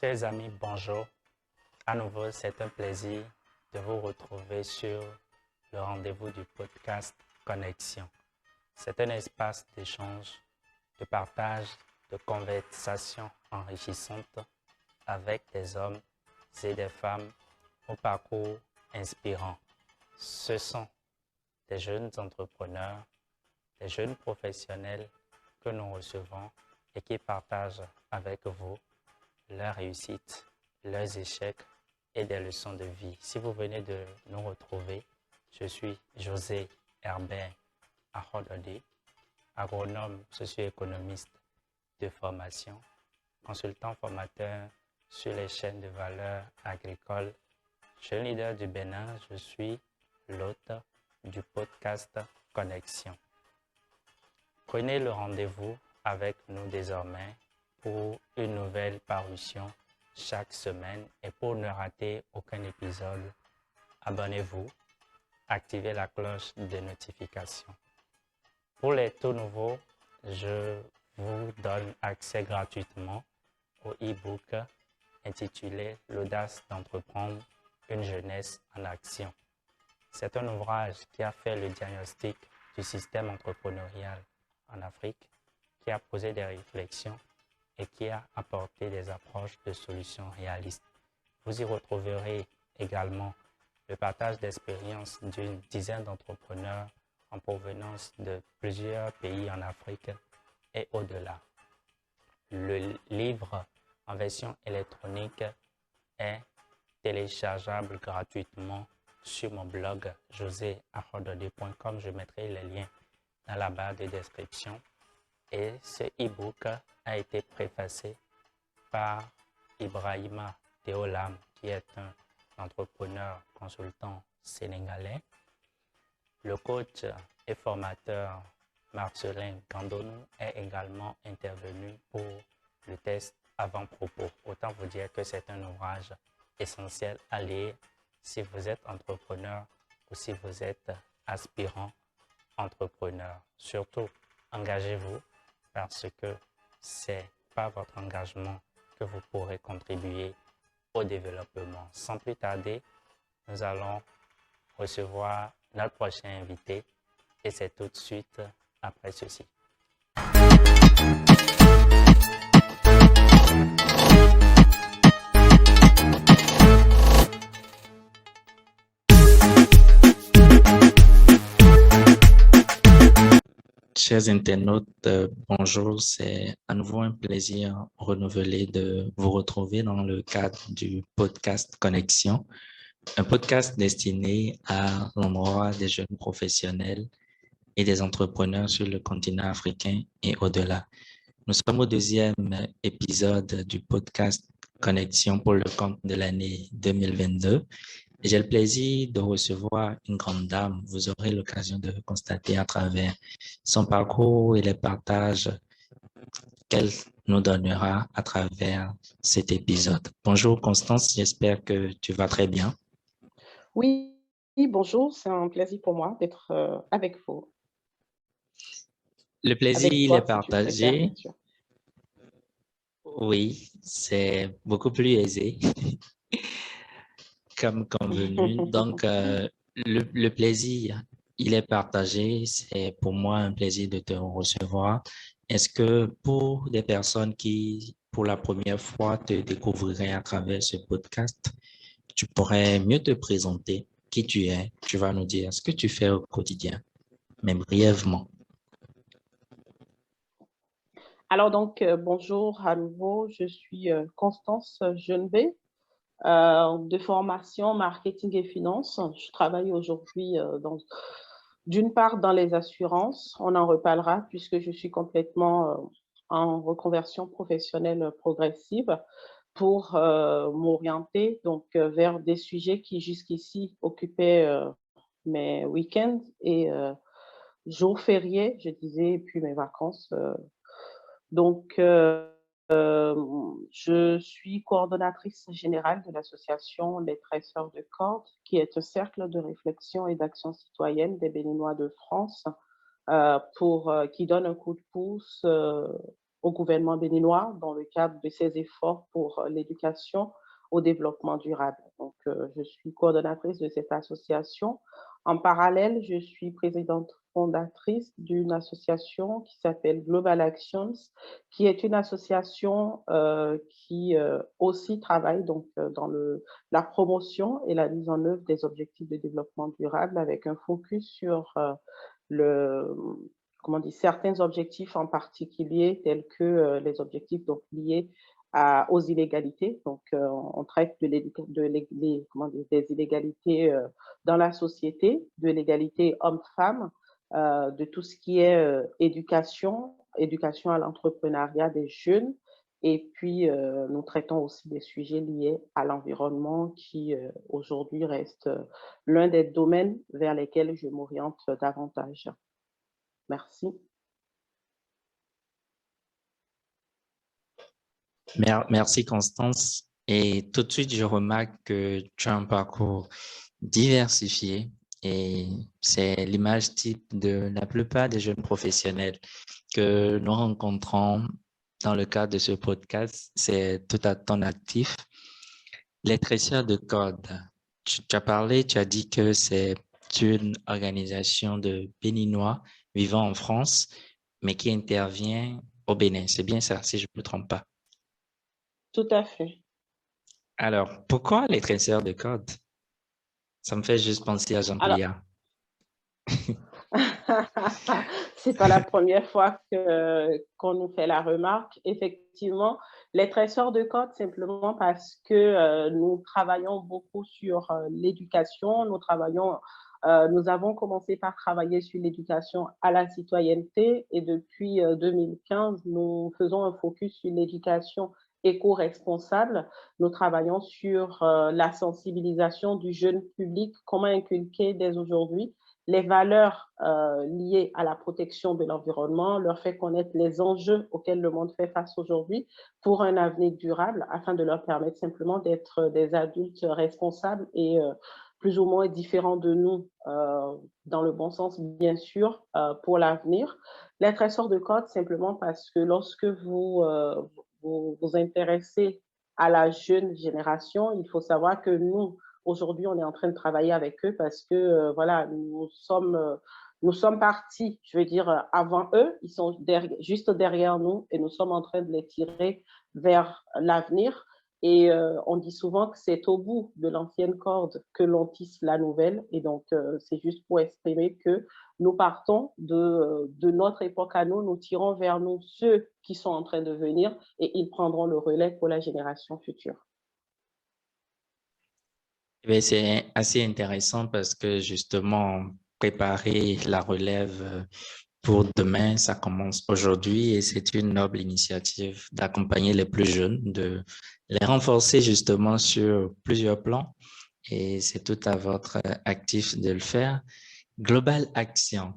Chers amis, bonjour. À nouveau, c'est un plaisir de vous retrouver sur le rendez-vous du podcast Connexion. C'est un espace d'échange, de partage, de conversation enrichissante avec des hommes et des femmes au parcours inspirant. Ce sont des jeunes entrepreneurs, des jeunes professionnels que nous recevons et qui partagent avec vous leurs réussites, leurs échecs et des leçons de vie. Si vous venez de nous retrouver, je suis José Herbert Ahodode, agronome socio-économiste de formation, consultant formateur sur les chaînes de valeur agricole. Jeune leader du Bénin, je suis l'hôte du podcast Connexion. Prenez le rendez-vous avec nous désormais pour une nouvelle parution chaque semaine et pour ne rater aucun épisode, abonnez-vous, activez la cloche de notification. Pour les tout nouveaux, je vous donne accès gratuitement au e-book intitulé L'audace d'entreprendre une jeunesse en action. C'est un ouvrage qui a fait le diagnostic du système entrepreneurial en Afrique, qui a posé des réflexions et qui a apporté des approches de solutions réalistes. Vous y retrouverez également le partage d'expériences d'une dizaine d'entrepreneurs en provenance de plusieurs pays en Afrique et au-delà. Le livre en version électronique est téléchargeable gratuitement sur mon blog joseahodode.com. Je mettrai les liens dans la barre de description. Et ce e-book a été préfacé par Ibrahima Théolam, qui est un entrepreneur consultant sénégalais. Le coach et formateur Marcelin Gandonou est également intervenu pour le test avant-propos. Autant vous dire que c'est un ouvrage essentiel à lire si vous êtes entrepreneur ou si vous êtes aspirant entrepreneur. Surtout, engagez-vous parce que c'est par votre engagement que vous pourrez contribuer au développement. Sans plus tarder, nous allons recevoir notre prochain invité et c'est tout de suite après ceci. Chers internautes, bonjour. C'est à nouveau un plaisir renouvelé de vous retrouver dans le cadre du podcast Connexion, un podcast destiné à l'endroit des jeunes professionnels et des entrepreneurs sur le continent africain et au-delà. Nous sommes au deuxième épisode du podcast Connexion pour le compte de l'année 2022. J'ai le plaisir de recevoir une grande dame. Vous aurez l'occasion de constater à travers son parcours et les partages qu'elle nous donnera à travers cet épisode. Bonjour Constance, j'espère que tu vas très bien. Oui, bonjour, c'est un plaisir pour moi d'être avec vous. Le plaisir, Avec il toi, est si tu préfères, partagé. bien sûr. Oui, c'est beaucoup plus aisé comme convenu. Donc, le plaisir, il est partagé. C'est pour moi un plaisir de te recevoir. Est-ce que pour des personnes qui, pour la première fois, te découvriraient à travers ce podcast, tu pourrais mieux te présenter qui tu es? Tu vas nous dire ce que tu fais au quotidien, mais brièvement. Alors donc, bonjour à nouveau, je suis Constance Jeunebé, de formation marketing et finance. Je travaille aujourd'hui d'une part dans les assurances, on en reparlera puisque je suis complètement en reconversion professionnelle progressive pour m'orienter donc vers des sujets qui jusqu'ici occupaient mes week-ends et jours fériés, je disais, et puis mes vacances. Donc, je suis coordonnatrice générale de l'association Les Tresseurs de cordes, qui est un cercle de réflexion et d'action citoyenne des Béninois de France, qui donne un coup de pouce au gouvernement béninois dans le cadre de ses efforts pour l'éducation au développement durable. Donc, je suis coordonnatrice de cette association. En parallèle, je suis présidente fondatrice d'une association qui s'appelle Global Actions, qui est une association qui aussi travaille donc, dans la promotion et la mise en œuvre des objectifs de développement durable avec un focus sur le, comment dire, certains objectifs en particulier tels que les objectifs donc, liés aux inégalités. Donc, on traite des inégalités dans la société, de l'égalité homme-femme, de tout ce qui est éducation à l'entrepreneuriat des jeunes. Et puis, nous traitons aussi des sujets liés à l'environnement qui, aujourd'hui, reste l'un des domaines vers lesquels je m'oriente davantage. Merci. Merci Constance. Et tout de suite, je remarque que tu as un parcours diversifié et c'est l'image type de la plupart des jeunes professionnels que nous rencontrons dans le cadre de ce podcast. C'est tout à ton actif. Les traceurs de code, tu as parlé, tu as dit que c'est une organisation de Béninois vivant en France, mais qui intervient au Bénin. C'est bien ça, si je ne me trompe pas. Tout à fait. Alors, pourquoi les traceurs de code? Ça me fait juste penser à Jean Alors, Pliard. c'est pas la première fois qu'on nous fait la remarque. Effectivement, les traceurs de code, simplement parce que nous travaillons beaucoup sur l'éducation. Nous avons commencé par travailler sur l'éducation à la citoyenneté et depuis 2015, nous faisons un focus sur l'éducation éco-responsable. Nous travaillons sur la sensibilisation du jeune public, comment inculquer dès aujourd'hui les valeurs liées à la protection de l'environnement, leur faire connaître les enjeux auxquels le monde fait face aujourd'hui pour un avenir durable afin de leur permettre simplement d'être des adultes responsables et plus ou moins différents de nous dans le bon sens, bien sûr, pour l'avenir. Les traceurs de code, simplement parce que lorsque vous intéressez à la jeune génération, il faut savoir que nous, aujourd'hui, on est en train de travailler avec eux parce que, voilà, nous sommes partis, je veux dire, avant eux, ils sont juste derrière nous et nous sommes en train de les tirer vers l'avenir. Et on dit souvent que c'est au bout de l'ancienne corde que l'on tisse la nouvelle. Et donc, c'est juste pour exprimer que nous partons de notre époque à nous, nous tirons vers nous ceux qui sont en train de venir et ils prendront le relais pour la génération future. C'est assez intéressant parce que justement, préparer la relève pour demain, ça commence aujourd'hui et c'est une noble initiative d'accompagner les plus jeunes, de les renforcer justement sur plusieurs plans et c'est tout à votre actif de le faire. Global Action.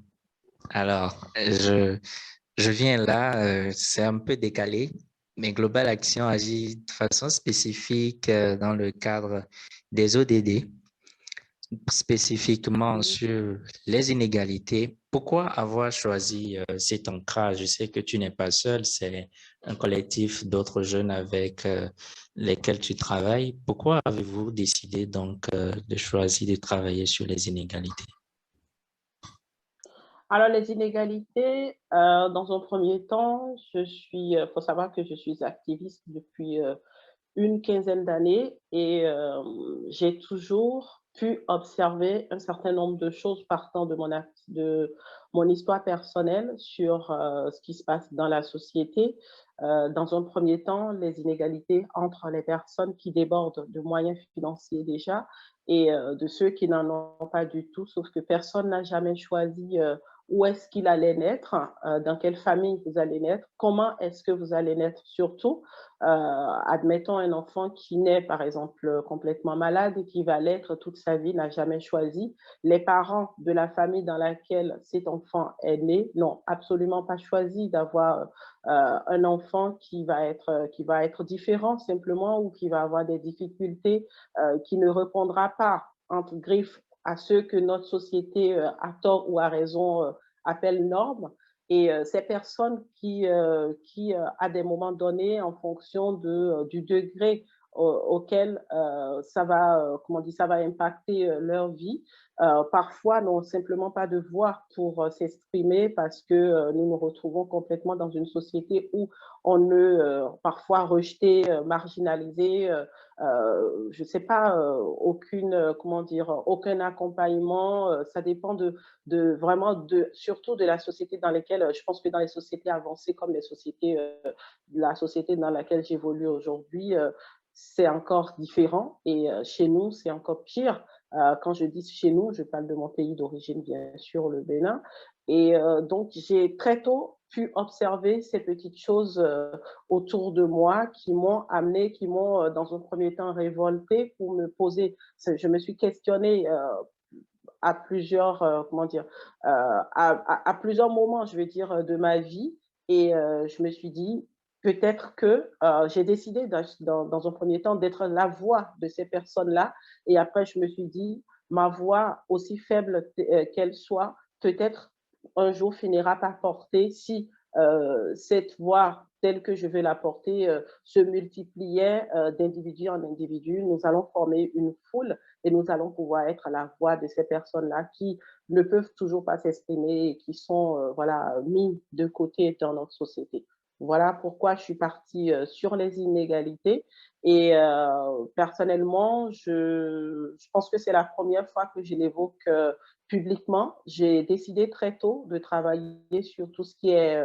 Alors, je viens là, c'est un peu décalé, mais Global Action agit de façon spécifique dans le cadre des ODD, spécifiquement sur les inégalités. Pourquoi avoir choisi cet ancrage? Je sais que tu n'es pas seul, c'est un collectif d'autres jeunes avec lesquels tu travailles. Pourquoi avez-vous décidé donc de choisir de travailler sur les inégalités? Alors, les inégalités, dans un premier temps, faut savoir que je suis activiste depuis une quinzaine d'années et j'ai toujours pu observer un certain nombre de choses partant de mon histoire personnelle sur ce qui se passe dans la société. Dans un premier temps, les inégalités entre les personnes qui débordent de moyens financiers déjà et de ceux qui n'en ont pas du tout, sauf que personne n'a jamais choisi où est-ce qu'il allait naître, dans quelle famille vous allez naître, comment est-ce que vous allez naître surtout. Admettons un enfant qui naît, par exemple, complètement malade et qui va l'être toute sa vie, n'a jamais choisi. Les parents de la famille dans laquelle cet enfant est né n'ont absolument pas choisi d'avoir un enfant qui va être différent simplement ou qui va avoir des difficultés, qui ne répondra pas, entre griffes, à ceux que notre société, à tort ou à raison, appelle normes. Et ces personnes qui à des moments donnés, en fonction du degré auquel ça va, comment on dit, ça va impacter leur vie, parfois n'ont simplement pas de voix pour s'exprimer parce que nous nous retrouvons complètement dans une société où on est parfois rejeté, marginalisé, je ne sais pas, comment dire, aucun accompagnement. Ça dépend vraiment surtout de la société dans laquelle, je pense que dans les sociétés avancées comme la société dans laquelle j'évolue aujourd'hui, c'est encore différent. Et chez nous, c'est encore pire. Quand je dis chez nous, je parle de mon pays d'origine, bien sûr, le Bénin. Et donc, j'ai très tôt pu observer ces petites choses autour de moi qui m'ont amené, qui m'ont, dans un premier temps, révolté pour me poser. Je me suis questionnée à plusieurs, comment dire, à plusieurs moments, je veux dire, de ma vie. Et je me suis dit, peut-être que j'ai décidé dans un premier temps d'être la voix de ces personnes-là. Et après, je me suis dit, ma voix, aussi faible qu'elle soit, peut-être un jour finira par porter si cette voix telle que je vais la porter se multipliait d'individu en individu. Nous allons former une foule et nous allons pouvoir être la voix de ces personnes-là qui ne peuvent toujours pas s'exprimer et qui sont voilà, mis de côté dans notre société. Voilà pourquoi je suis partie sur les inégalités. Et personnellement, je pense que c'est la première fois que je l'évoque publiquement. J'ai décidé très tôt de travailler sur tout ce qui est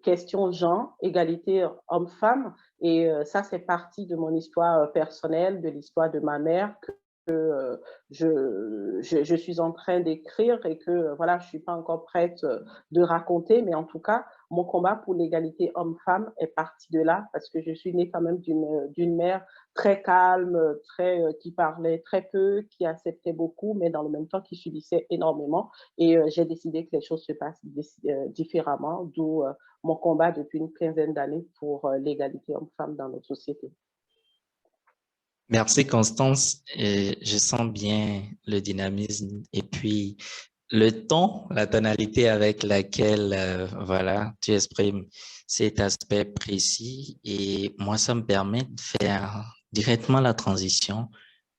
question genre, égalité homme-femme. Et ça, c'est partie de mon histoire personnelle, de l'histoire de ma mère je suis en train d'écrire et que voilà, je ne suis pas encore prête de raconter, mais en tout cas, mon combat pour l'égalité homme-femme est parti de là parce que je suis née quand même d'une mère très calme, qui parlait très peu, qui acceptait beaucoup, mais dans le même temps qui subissait énormément. Et j'ai décidé que les choses se passent différemment, d'où mon combat depuis une quinzaine d'années pour l'égalité homme-femme dans notre société. Merci Constance. Et je sens bien le dynamisme et puis le ton, la tonalité avec laquelle voilà, tu exprimes cet aspect précis. Et moi, ça me permet de faire directement la transition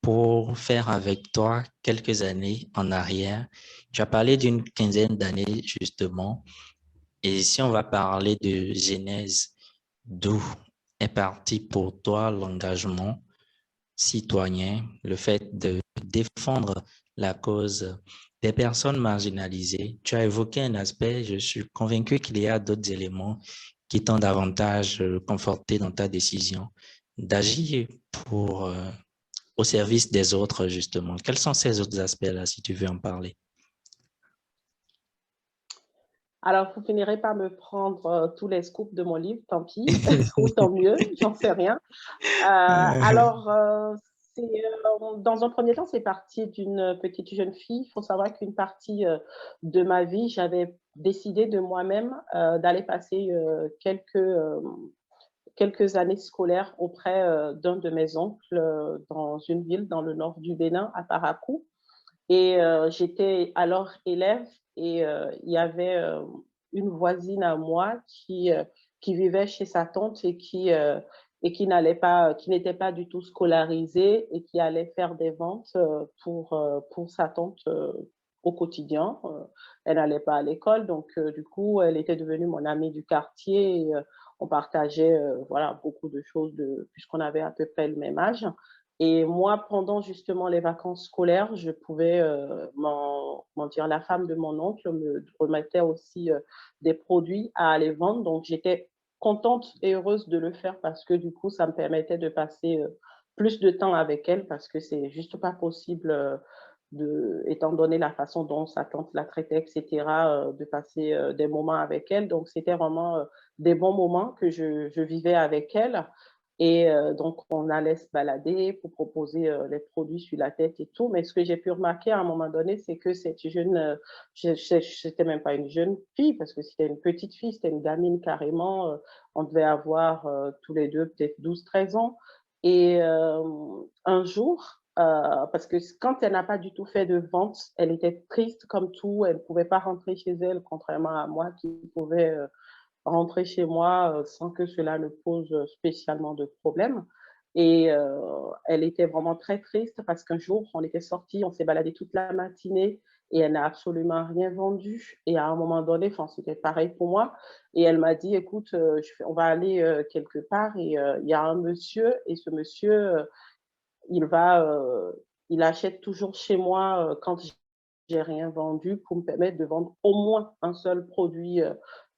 pour faire avec toi quelques années en arrière. Tu as parlé d'une quinzaine d'années justement. Et si on va parler de genèse, d'où est parti pour toi l'engagement citoyen, le fait de défendre la cause des personnes marginalisées. Tu as évoqué un aspect, je suis convaincu qu'il y a d'autres éléments qui t'ont davantage conforté dans ta décision d'agir pour, au service des autres, justement. Quels sont ces autres aspects-là, si tu veux en parler? Alors, vous finirez par me prendre tous les scoops de mon livre, tant pis, ou tant mieux, j'en sais rien. Alors, dans un premier temps, c'est parti d'une petite jeune fille. Il faut savoir qu'une partie de ma vie, j'avais décidé de moi-même d'aller passer quelques années scolaires auprès d'un de mes oncles dans une ville dans le nord du Bénin, à Parakou. Et j'étais alors élève et il y avait une voisine à moi qui vivait chez sa tante et qui qui n'était pas du tout scolarisée et qui allait faire des ventes pour sa tante au quotidien. Elle n'allait pas à l'école, donc du coup, elle était devenue mon amie du quartier. Et, on partageait voilà, beaucoup de choses puisqu'on avait à peu près le même âge. Et moi, pendant justement les vacances scolaires, je pouvais, la femme de mon oncle me remettait aussi des produits à aller vendre. Donc, j'étais contente et heureuse de le faire parce que du coup, ça me permettait de passer plus de temps avec elle parce que c'est juste pas possible, étant donné la façon dont sa tante la traitait, etc., de passer des moments avec elle. Donc, c'était vraiment des bons moments que je vivais avec elle. Et donc, on allait se balader pour proposer les produits sur la tête et tout. Mais ce que j'ai pu remarquer à un moment donné, c'est que cette jeune, c'était même pas une jeune fille, parce que c'était une petite fille, c'était une gamine carrément. On devait avoir tous les deux peut-être 12, 13 ans. Et un jour, parce que quand elle n'a pas du tout fait de vente, elle était triste comme tout, elle ne pouvait pas rentrer chez elle, contrairement à moi qui pouvais rentrer chez moi sans que cela ne pose spécialement de problème. Et elle était vraiment très triste parce qu'un jour, on était sortis, on s'est baladé toute la matinée et elle n'a absolument rien vendu. Et à un moment donné, enfin, c'était pareil pour moi. Et elle m'a dit, écoute, on va aller quelque part et il y a un monsieur et ce monsieur, il va, il achète toujours chez moi quand j'ai rien vendu pour me permettre de vendre au moins un seul produit.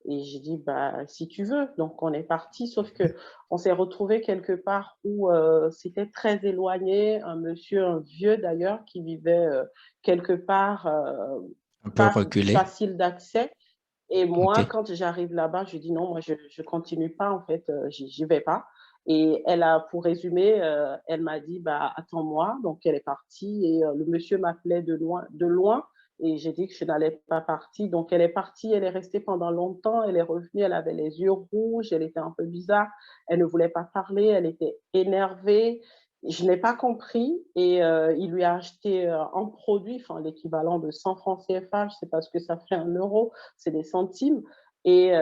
Et j'ai dit, bah, si tu veux. Donc, on est parti, sauf que on s'est retrouvé quelque part où c'était très éloigné. Un monsieur, un vieux d'ailleurs, qui vivait quelque part Un peu pas reculé. facile d'accès. Et moi, OK. quand j'arrive là-bas, je dis non, moi, je ne continue pas, en fait, j'y vais pas. Et elle a, pour résumer, elle m'a dit, bah, attends-moi. Donc, elle est partie et le monsieur m'appelait de loin. Et j'ai dit que je n'allais pas partir. Donc, elle est partie, elle est restée pendant longtemps. Elle est revenue, elle avait les yeux rouges, elle était un peu bizarre. Elle ne voulait pas parler, elle était énervée. Je n'ai pas compris et il lui a acheté un produit, enfin l'équivalent de 100 francs CFA, je ne sais pas ce que ça fait en euros, c'est des centimes. Et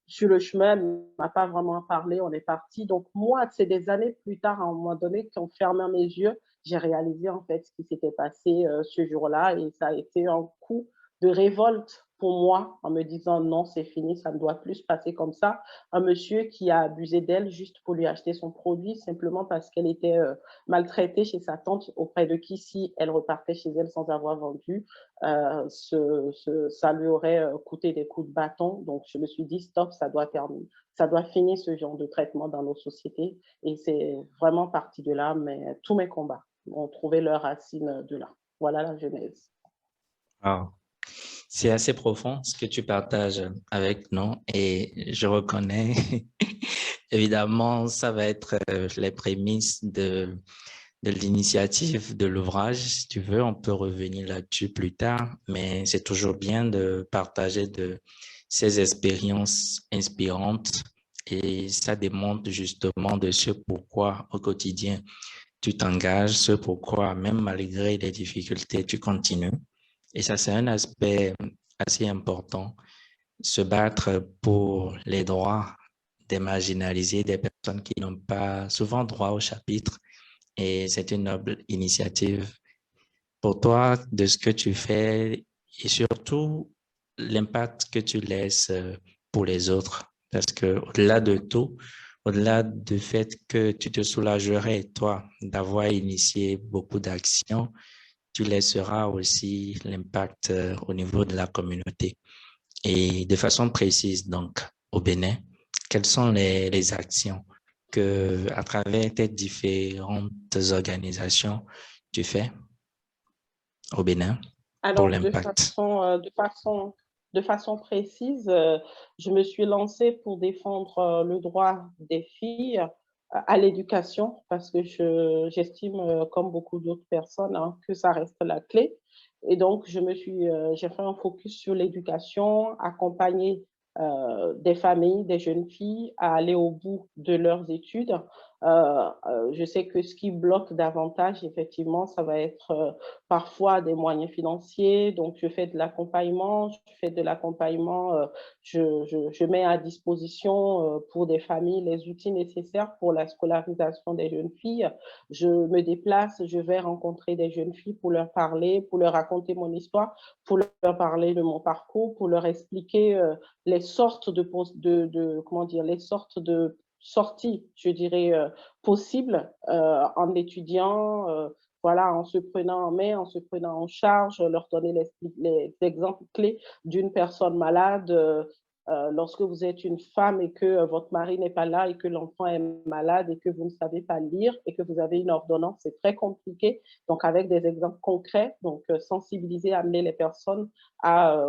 sur le chemin, elle ne m'a pas vraiment parlé, on est parti. Donc moi, c'est des années plus tard, à un moment donné, qu'en fermant mes yeux, j'ai réalisé en fait ce qui s'était passé ce jour-là et ça a été un coup de révolte pour moi en me disant non, c'est fini, ça ne doit plus se passer comme ça. Un monsieur qui a abusé d'elle juste pour lui acheter son produit simplement parce qu'elle était maltraitée chez sa tante auprès de qui, si elle repartait chez elle sans avoir vendu, ça lui aurait coûté des coups de bâton. Donc, je me suis dit, stop, ça doit terminer. Ça doit finir ce genre de traitement dans nos sociétés. Et c'est vraiment parti de là, mais tous mes combats ont trouvé leur racine de là. Voilà la genèse. Wow. C'est assez profond ce que tu partages avec nous et je reconnais, évidemment, ça va être les prémices de l'initiative de l'ouvrage. Si tu veux, on peut revenir là-dessus plus tard, mais c'est toujours bien de partager de ces expériences inspirantes et ça démontre justement de ce pourquoi au quotidien tu t'engages, ce pourquoi même malgré les difficultés, tu continues. Et ça, c'est un aspect assez important, se battre pour les droits des marginalisés, des personnes qui n'ont pas souvent droit au chapitre. Et c'est une noble initiative pour toi de ce que tu fais et surtout l'impact que tu laisses pour les autres. Parce que au-delà de tout, au-delà du fait que tu te soulagerais, toi, d'avoir initié beaucoup d'actions, tu laisseras aussi l'impact au niveau de la communauté. Et de façon précise, donc, au Bénin, quelles sont les actions que, à travers tes différentes organisations, tu fais au Bénin pour Alors, l'impact? de façon précise, je me suis lancée pour défendre le droit des filles à l'éducation parce que j'estime, comme beaucoup d'autres personnes, hein, que ça reste la clé. Et donc, j'ai fait un focus sur l'éducation, accompagner des familles, des jeunes filles à aller au bout de leurs études. Je sais que ce qui bloque davantage, effectivement, ça va être parfois des moyens financiers. Donc, je fais de l'accompagnement, je mets à disposition pour des familles les outils nécessaires pour la scolarisation des jeunes filles. Je me déplace, je vais rencontrer des jeunes filles pour leur parler, pour leur raconter mon histoire, pour leur parler de mon parcours, pour leur expliquer les sortes comment dire, les sortes de sorties, je dirais, possibles en étudiant, voilà, en se prenant en main, en se prenant en charge, leur donner les exemples clés d'une personne malade. Lorsque vous êtes une femme et que votre mari n'est pas là et que l'enfant est malade et que vous ne savez pas lire et que vous avez une ordonnance, c'est très compliqué. Donc, avec des exemples concrets, donc sensibiliser, amener les personnes à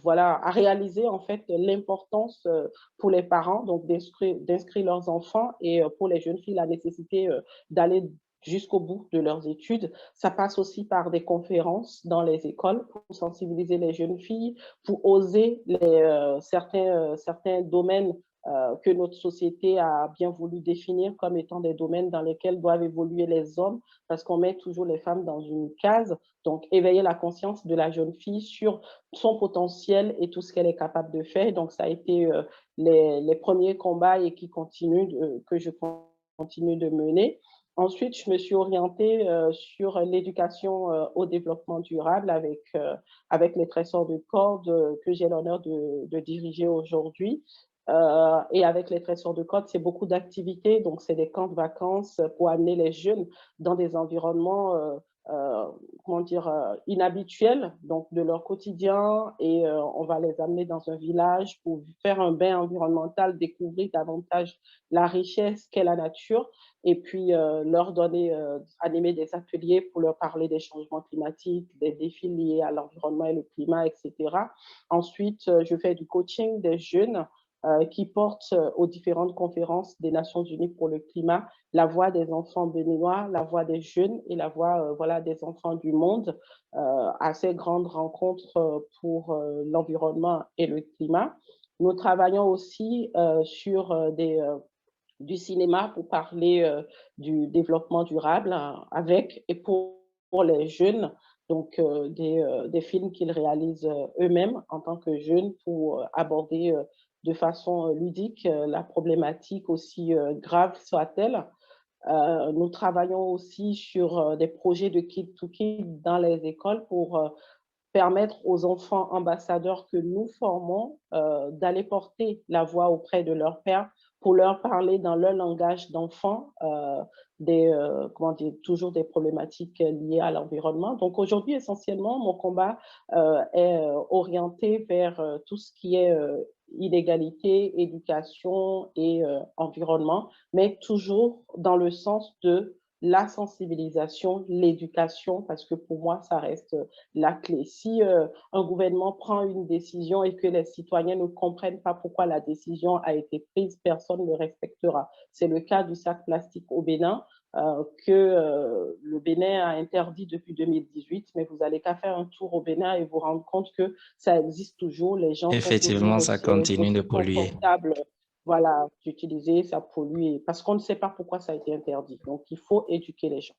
voilà, à réaliser en fait l'importance pour les parents donc d'inscrire leurs enfants et pour les jeunes filles la nécessité d'aller jusqu'au bout de leurs études. Ça passe aussi par des conférences dans les écoles pour sensibiliser les jeunes filles, pour oser certains domaines que notre société a bien voulu définir comme étant des domaines dans lesquels doivent évoluer les hommes, parce qu'on met toujours les femmes dans une case. Donc, éveiller la conscience de la jeune fille sur son potentiel et tout ce qu'elle est capable de faire. Donc, ça a été les premiers combats et qui continuent, que je continue de mener. Ensuite, je me suis orientée sur l'éducation au développement durable avec les trésors de cordes que j'ai l'honneur de diriger aujourd'hui. Et avec les trésors de cordes, c'est beaucoup d'activités. Donc, c'est des camps de vacances pour amener les jeunes dans des environnements comment dire, inhabituels donc de leur quotidien et on va les amener dans un village pour faire un bain environnemental, découvrir davantage la richesse qu'est la nature et puis leur donner, animer des ateliers pour leur parler des changements climatiques, des défis liés à l'environnement et le climat, etc. Ensuite, je fais du coaching des jeunes qui portent aux différentes conférences des Nations Unies pour le climat la voix des enfants béninois, la voix des jeunes et la voix voilà, des enfants du monde à ces grandes rencontres pour l'environnement et le climat. Nous travaillons aussi sur du cinéma pour parler du développement durable avec et pour les jeunes, donc des films qu'ils réalisent eux-mêmes en tant que jeunes pour aborder de façon ludique la problématique aussi grave soit-elle. Nous travaillons aussi sur des projets de Kid to Kid dans les écoles pour permettre aux enfants ambassadeurs que nous formons d'aller porter la voix auprès de leurs pairs pour leur parler dans leur langage d'enfant comment dire, toujours des problématiques liées à l'environnement. Donc aujourd'hui, essentiellement, mon combat est orienté vers tout ce qui est inégalité, éducation et environnement, mais toujours dans le sens de la sensibilisation, l'éducation, parce que pour moi, ça reste la clé. Si un gouvernement prend une décision et que les citoyens ne comprennent pas pourquoi la décision a été prise, personne ne le respectera. C'est le cas du sac plastique au Bénin, que le Bénin a interdit depuis 2018, mais vous n'allez qu'à faire un tour au Bénin et vous rendre compte que ça existe toujours. Les gens sont Effectivement, toujours ça continue de aussi polluer. confortables voilà, d'utiliser, ça pollue, parce qu'on ne sait pas pourquoi ça a été interdit. Donc, il faut éduquer les gens.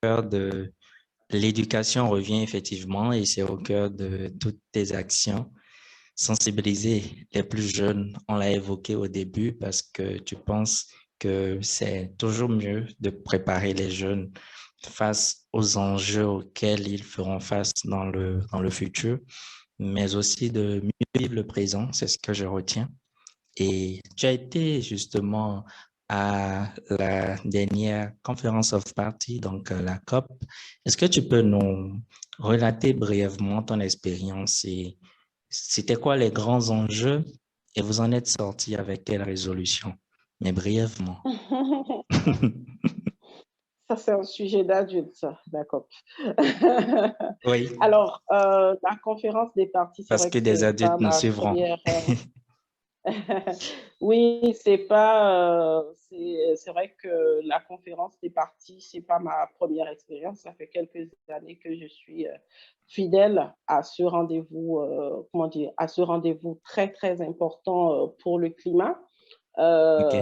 De l'éducation revient effectivement et c'est au cœur de toutes tes actions. Sensibiliser les plus jeunes, on l'a évoqué au début parce que tu penses que c'est toujours mieux de préparer les jeunes face aux enjeux auxquels ils feront face dans le futur, mais aussi de mieux vivre le présent, c'est ce que je retiens. Et tu as été justement à la dernière Conference of Parties, donc la COP. Est-ce que tu peux nous relater brièvement ton expérience et c'était quoi les grands enjeux et vous en êtes sorti avec quelle résolution? Mais brièvement. Ça, c'est un sujet d'adulte, ça, d'accord. Oui, Alors, la conférence des parties, c'est parce vrai que que des c'est pas adultes nous ma suivront. première. Oui, c'est pas. C'est vrai que la conférence des parties, c'est pas ma première expérience. Ça fait quelques années que je suis fidèle à ce rendez-vous, comment dire, à ce rendez-vous très très important pour le climat. OK.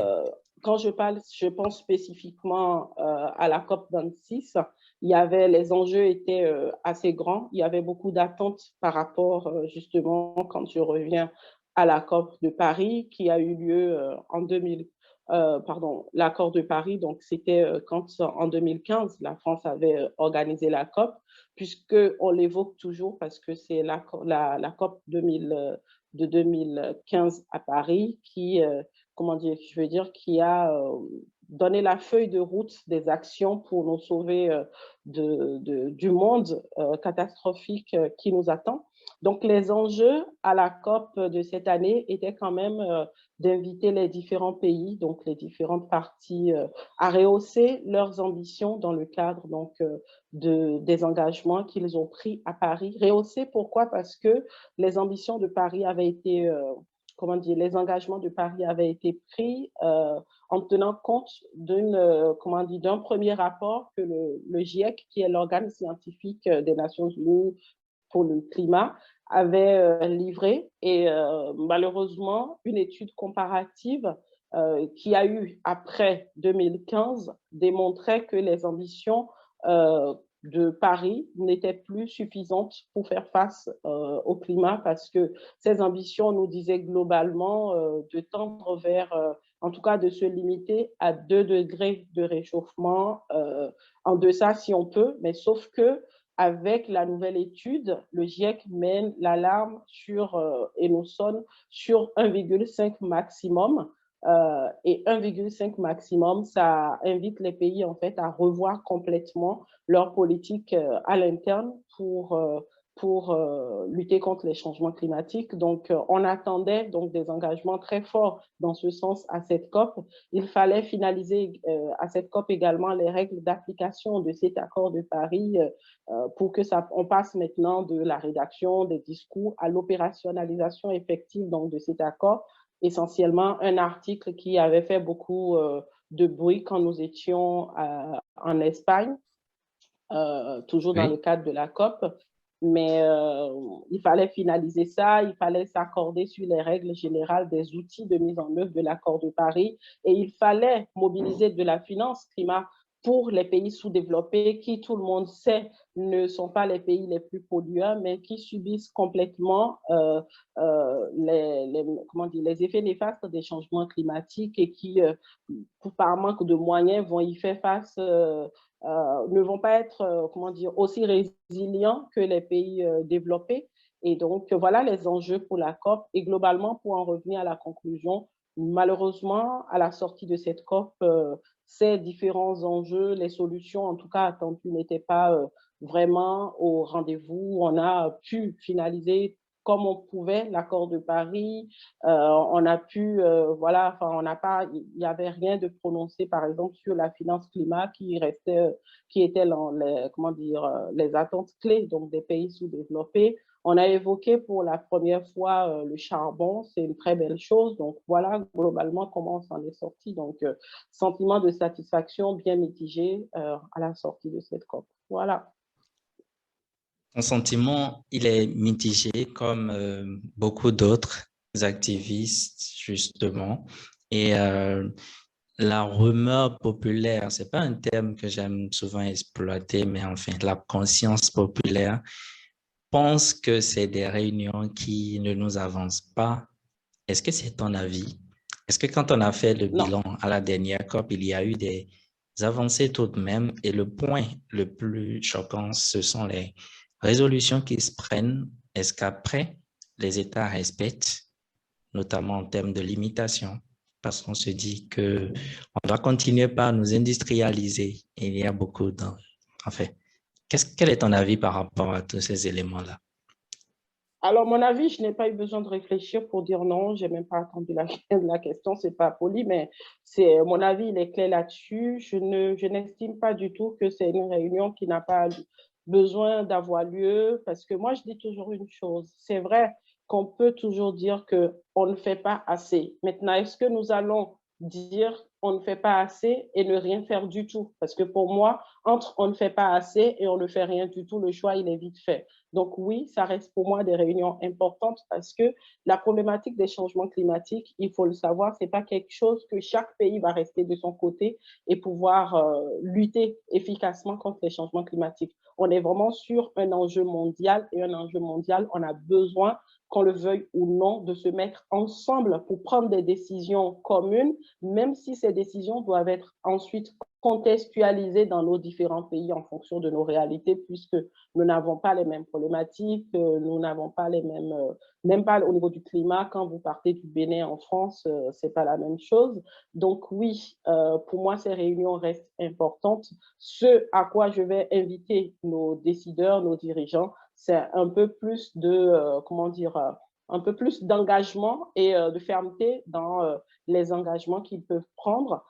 Quand je parle, je pense spécifiquement à la COP26. Il y avait, les enjeux étaient assez grands. Il y avait beaucoup d'attentes par rapport, justement, quand je reviens à la COP de Paris, qui a eu lieu en 2000. Pardon, l'accord de Paris, donc c'était quand en 2015, la France avait organisé la COP, puisqu'on l'évoque toujours parce que c'est la COP 2000, de 2015 à Paris qui comment dire, je veux dire, qui a donné la feuille de route des actions pour nous sauver du monde catastrophique qui nous attend. Donc, les enjeux à la COP de cette année étaient quand même d'inviter les différents pays, donc les différentes parties, à rehausser leurs ambitions dans le cadre donc, des engagements qu'ils ont pris à Paris. Rehausser, pourquoi? Parce que les ambitions de Paris avaient été comment dire, les engagements de Paris avaient été pris en tenant compte d'un premier rapport que le GIEC, qui est l'organe scientifique des Nations Unies pour le climat, avait livré. Et malheureusement, une étude comparative qui a eu après 2015 démontrait que les ambitions de Paris n'étaient plus suffisantes pour faire face au climat parce que ces ambitions nous disaient globalement de tendre vers, en tout cas de se limiter à 2 degrés de réchauffement en deçà si on peut, mais sauf que avec la nouvelle étude, le GIEC mène l'alarme et nous sonne sur 1,5 maximum. Et 1,5 maximum, ça invite les pays en fait à revoir complètement leur politique à l'interne pour lutter contre les changements climatiques. Donc, on attendait donc des engagements très forts dans ce sens à cette COP. Il fallait finaliser à cette COP également les règles d'application de cet accord de Paris pour que on passe maintenant de la rédaction des discours à l'opérationnalisation effective donc, de cet accord. Essentiellement, un article qui avait fait beaucoup de bruit quand nous étions en Espagne, toujours dans le cadre de la COP. Mais il fallait finaliser ça, il fallait s'accorder sur les règles générales des outils de mise en œuvre de l'accord de Paris et il fallait mobiliser de la finance climat pour les pays sous-développés qui, tout le monde sait, ne sont pas les pays les plus polluants, mais qui subissent complètement les effets néfastes des changements climatiques et qui, par manque de moyens, vont y faire face ne vont pas être aussi résilients que les pays développés. Et donc, voilà les enjeux pour la COP. Et globalement, pour en revenir à la conclusion, malheureusement, à la sortie de cette COP, ces différents enjeux, les solutions, en tout cas attendues, n'étaient pas vraiment au rendez-vous. On a pu finaliser comme on pouvait l'accord de Paris. On a pu, on n'a pas, il n'y avait rien de prononcé, par exemple, sur la finance climat qui restait, qui était les attentes clés donc des pays sous-développés. On a évoqué pour la première fois le charbon, c'est une très belle chose. Donc voilà globalement comment on s'en est sorti. Donc sentiment de satisfaction bien mitigé à la sortie de cette COP. Voilà. Ton sentiment, il est mitigé comme beaucoup d'autres activistes, justement. Et la rumeur populaire, c'est pas un terme que j'aime souvent exploiter, mais enfin, la conscience populaire pense que c'est des réunions qui ne nous avancent pas. Est-ce que c'est ton avis? Est-ce que quand on a fait le bilan à la dernière COP, il y a eu des avancées tout de même? Et le point le plus choquant, ce sont les résolutions qui se prennent. Est-ce qu'après, les États respectent, notamment en termes de limitation? Parce qu'on se dit qu'on doit continuer par nous industrialiser. Et il y a beaucoup en fait, quel est ton avis par rapport à tous ces éléments-là? Alors, mon avis, je n'ai pas eu besoin de réfléchir pour dire non, je n'ai même pas attendu la question, c'est pas poli, mais mon avis, il est clair là-dessus. Je n'estime pas du tout que c'est une réunion qui n'a pas besoin d'avoir lieu, parce que moi, je dis toujours une chose. C'est vrai qu'on peut toujours dire qu'on ne fait pas assez. Maintenant, est-ce que nous allons dire on ne fait pas assez et ne rien faire du tout? Parce que pour moi, entre on ne fait pas assez et on ne fait rien du tout, le choix, il est vite fait. Donc oui, ça reste pour moi des réunions importantes parce que la problématique des changements climatiques, il faut le savoir, ce n'est pas quelque chose que chaque pays va rester de son côté et pouvoir lutter efficacement contre les changements climatiques. On est vraiment sur un enjeu mondial et un enjeu mondial, on a besoin qu'on le veuille ou non, de se mettre ensemble pour prendre des décisions communes, même si ces décisions doivent être ensuite contextualisées dans nos différents pays en fonction de nos réalités, puisque nous n'avons pas les mêmes problématiques, nous n'avons pas les mêmes, même pas au niveau du climat, quand vous partez du Bénin en France, c'est pas la même chose. Donc oui, pour moi, ces réunions restent importantes. Ce à quoi je vais inviter nos décideurs, nos dirigeants, c'est un peu plus de, un peu plus d'engagement et de fermeté dans les engagements qu'ils peuvent prendre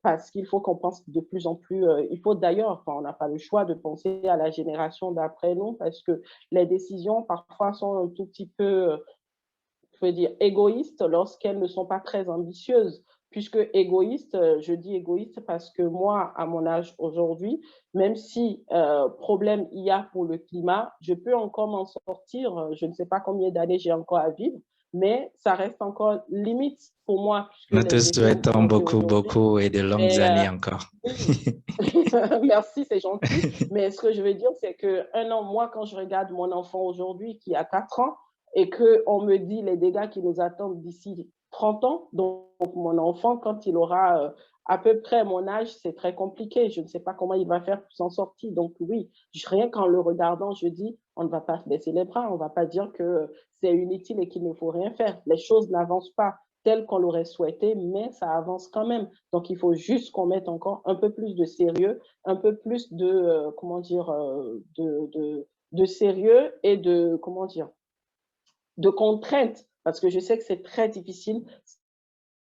parce qu'il faut qu'on pense de plus en plus, il faut d'ailleurs, on n'a pas le choix de penser à la génération d'après nous parce que les décisions parfois sont un tout petit peu, je veux dire, égoïstes lorsqu'elles ne sont pas très ambitieuses. puisque égoïste, je dis égoïste parce que moi, à mon âge aujourd'hui, même si problème il y a pour le climat, je peux encore m'en sortir. Je ne sais pas combien d'années j'ai encore à vivre, mais ça reste encore limite pour moi, Nous puisque te les effets souhaitons beaucoup, environnementaux. beaucoup et de longues Mais années encore. oui, merci, c'est gentil. Mais ce que je veux dire, c'est qu'un an, moi, quand je regarde mon enfant aujourd'hui qui a 4 ans et qu'on me dit les dégâts qui nous attendent d'ici 30 ans, donc mon enfant, quand il aura à peu près mon âge, c'est très compliqué. Je ne sais pas comment il va faire pour s'en sortir. Donc oui, rien qu'en le regardant, je dis, on ne va pas baisser les bras, on ne va pas dire que c'est inutile et qu'il ne faut rien faire. Les choses n'avancent pas tel qu'on l'aurait souhaité, mais ça avance quand même. Donc, il faut juste qu'on mette encore un peu plus de sérieux, un peu plus de, comment dire, de sérieux et de, comment dire, de contraintes, parce que je sais que c'est très difficile,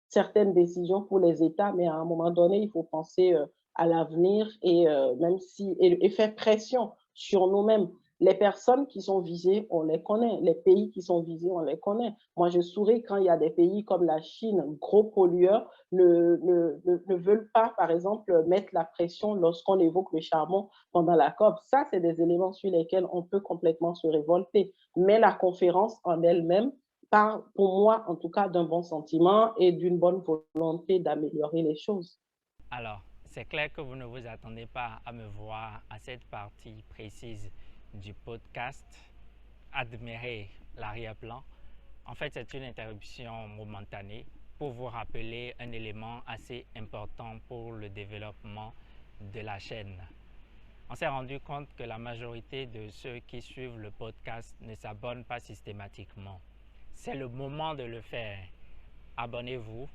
certaines décisions pour les États, mais à un moment donné, il faut penser à l'avenir et même si et faire pression sur nous-mêmes. Les personnes qui sont visées, on les connaît. Les pays qui sont visés, on les connaît. Moi, je souris quand il y a des pays comme la Chine, gros pollueurs, ne veulent pas, par exemple, mettre la pression lorsqu'on évoque le charbon pendant la COP. Ça, c'est des éléments sur lesquels on peut complètement se révolter. Mais la conférence en elle-même, parle, pour moi, en tout cas, d'un bon sentiment et d'une bonne volonté d'améliorer les choses. Alors, c'est clair que vous ne vous attendez pas à me voir à cette partie précise du podcast admirer l'arrière-plan. En fait, c'est une interruption momentanée pour vous rappeler un élément assez important pour le développement de la chaîne. On s'est rendu compte que la majorité de ceux qui suivent le podcast ne s'abonnent pas systématiquement. C'est le moment de le faire. Abonnez-vous,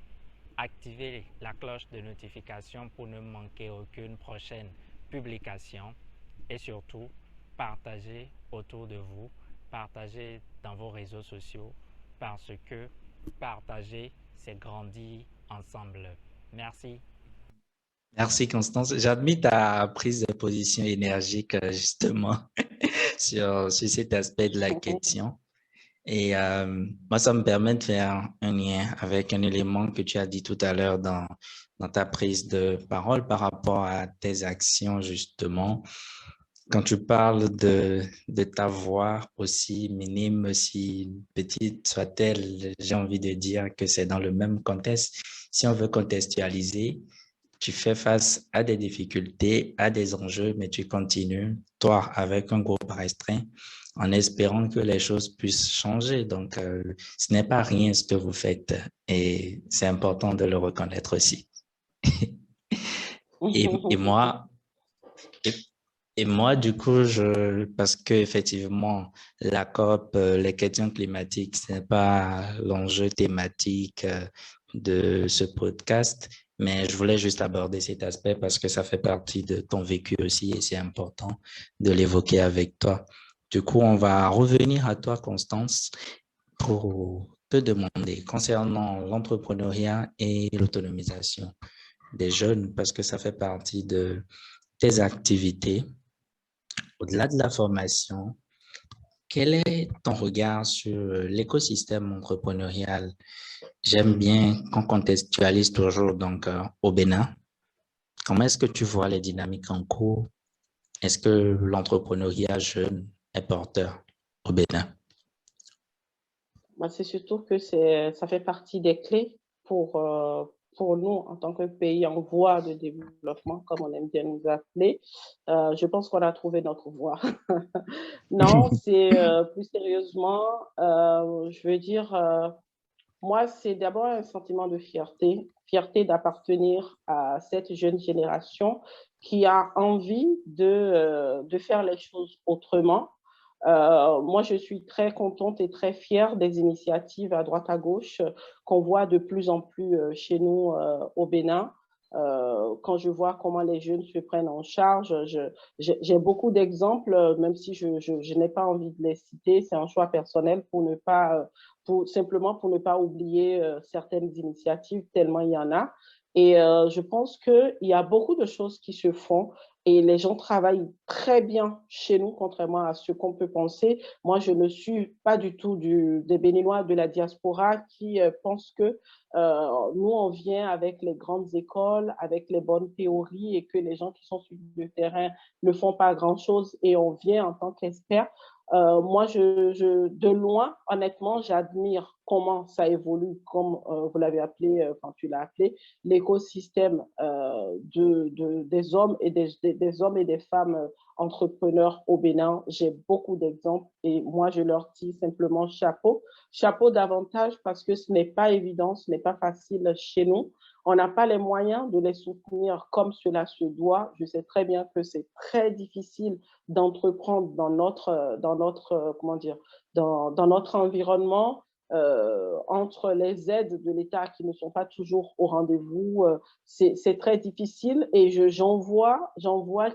activez la cloche de notification pour ne manquer aucune prochaine publication et surtout, partagez autour de vous, partagez dans vos réseaux sociaux parce que partager, c'est grandir ensemble. Merci. Merci Constance. J'admire ta prise de position énergique justement sur cet aspect de la question. Et moi, ça me permet de faire un lien avec un élément que tu as dit tout à l'heure dans ta prise de parole par rapport à tes actions justement. Quand tu parles de ta voix, aussi minime, aussi petite soit-elle, j'ai envie de dire que c'est dans le même contexte. Si on veut contextualiser, tu fais face à des difficultés, à des enjeux, mais tu continues, toi, avec un groupe restreint, en espérant que les choses puissent changer. Donc, ce n'est pas rien ce que vous faites et c'est important de le reconnaître aussi. Et moi, et, et moi, du coup, parce que effectivement, la COP, les questions climatiques, ce n'est pas l'enjeu thématique de ce podcast, mais je voulais juste aborder cet aspect parce que ça fait partie de ton vécu aussi et c'est important de l'évoquer avec toi. Du coup, on va revenir à toi, Constance, pour te demander concernant l'entrepreneuriat et l'autonomisation des jeunes, parce que ça fait partie de tes activités. Au-delà de la formation, quel est ton regard sur l'écosystème entrepreneurial? J'aime bien qu'on contextualise toujours donc au Bénin. Comment est-ce que tu vois les dynamiques en cours? Est-ce que l'entrepreneuriat jeune est porteur au Bénin? C'est surtout que ça fait partie des clés pour nous en tant que pays en voie de développement, comme on aime bien nous appeler. Je pense qu'on a trouvé notre voie. Non, c'est plus sérieusement, je veux dire, moi, c'est d'abord un sentiment de fierté, fierté d'appartenir à cette jeune génération qui a envie de faire les choses autrement. Moi, je suis très contente et très fière des initiatives à droite à gauche qu'on voit de plus en plus chez nous au Bénin. Quand je vois comment les jeunes se prennent en charge, j'ai beaucoup d'exemples, même si je n'ai pas envie de les citer, c'est un choix personnel pour ne pas, simplement pour ne pas oublier certaines initiatives, tellement il y en a. Et je pense qu'il y a beaucoup de choses qui se font et les gens travaillent très bien chez nous, contrairement à ce qu'on peut penser. Moi, je ne suis pas du tout des Béninois de la diaspora qui pensent que nous, on vient avec les grandes écoles, avec les bonnes théories et que les gens qui sont sur le terrain ne font pas grand-chose et on vient en tant qu'expert. Moi, de loin, honnêtement, j'admire comment ça évolue, comme vous l'avez appelé, quand tu l'as appelé, l'écosystème des hommes et des hommes et des femmes entrepreneurs au Bénin. J'ai beaucoup d'exemples et moi, je leur dis simplement chapeau. Chapeau davantage parce que ce n'est pas évident, ce n'est pas facile chez nous. On n'a pas les moyens de les soutenir comme cela se doit. Je sais très bien que c'est très difficile d'entreprendre comment dire, dans notre environnement. Entre les aides de l'État qui ne sont pas toujours au rendez-vous, c'est très difficile et j'en vois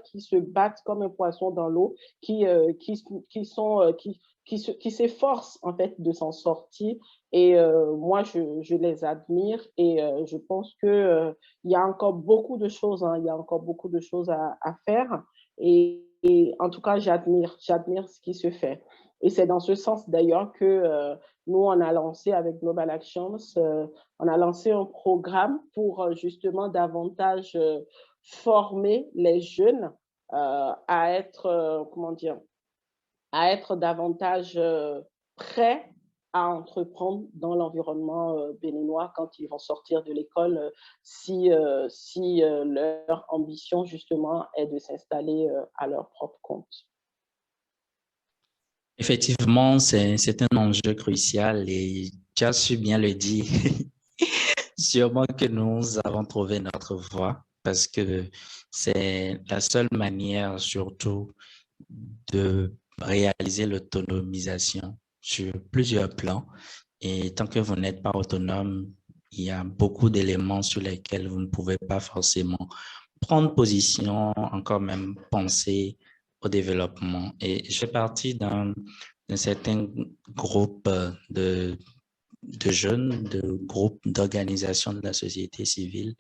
qui se battent comme un poisson dans l'eau, qui s'efforcent en fait de s'en sortir. Et moi, je les admire et je pense que il y a encore beaucoup de choses, hein, il y a encore beaucoup de choses à faire. Et en tout cas, j'admire ce qui se fait. Et c'est dans ce sens d'ailleurs que nous, on a lancé avec Global Actions, on a lancé un programme pour justement davantage former les jeunes à être, comment dire, à être davantage prêts à entreprendre dans l'environnement béninois quand ils vont sortir de l'école, si leur ambition justement est de s'installer à leur propre compte. Effectivement, c'est un enjeu crucial et tu as su bien le dire. Sûrement que nous avons trouvé notre voie parce que c'est la seule manière surtout de réaliser l'autonomisation sur plusieurs plans. Et tant que vous n'êtes pas autonome, il y a beaucoup d'éléments sur lesquels vous ne pouvez pas forcément prendre position, encore même penser au développement. Et je fais partie d'un certain groupe de jeunes, de groupes d'organisations de la société civile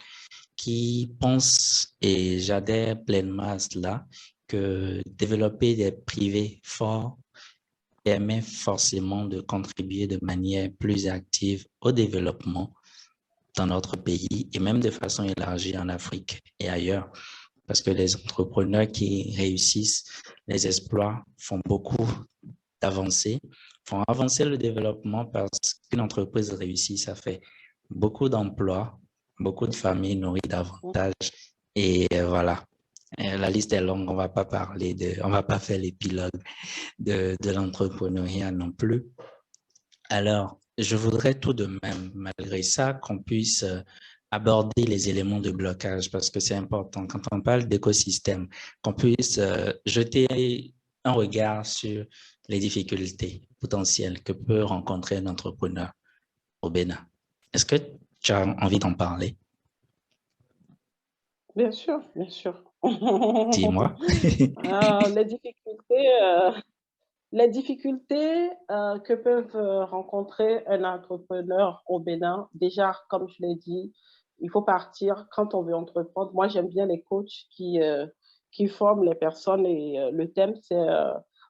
qui pensent, et j'adhère pleinement à cela, que développer des privés forts permet forcément de contribuer de manière plus active au développement dans notre pays et même de façon élargie en Afrique et ailleurs. Parce que les entrepreneurs qui réussissent les exploits font beaucoup d'avancées, font avancer le développement parce qu'une entreprise réussie, ça fait beaucoup d'emplois, beaucoup de familles nourries davantage. Et voilà, la liste est longue, on va pas on va pas faire l'épilogue de l'entrepreneuriat non plus. Alors, je voudrais tout de même, malgré ça, qu'on puisse aborder les éléments de blocage parce que c'est important quand on parle d'écosystème, qu'on puisse jeter un regard sur les difficultés potentielles que peut rencontrer un entrepreneur au Bénin. Est-ce que tu as envie d'en parler? Bien sûr, bien sûr. Dis-moi. Les difficultés que peuvent rencontrer un entrepreneur au Bénin, déjà, comme je l'ai dit, il faut partir quand on veut entreprendre. Moi, j'aime bien les coachs qui forment les personnes et le thème, c'est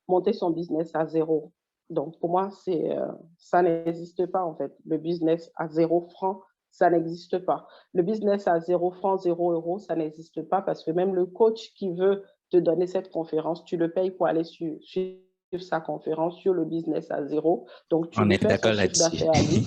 monter son business à zéro. Donc, pour moi, ça n'existe pas, en fait. Le business à 0 franc, ça n'existe pas. Le business à 0 franc, 0 euros, ça n'existe pas parce que même le coach qui veut te donner cette conférence, tu le payes pour aller sur sa conférence sur le business à zéro. Donc, tu On lui est fais son d'accord chiffre là-dessus. d'affaires à lui.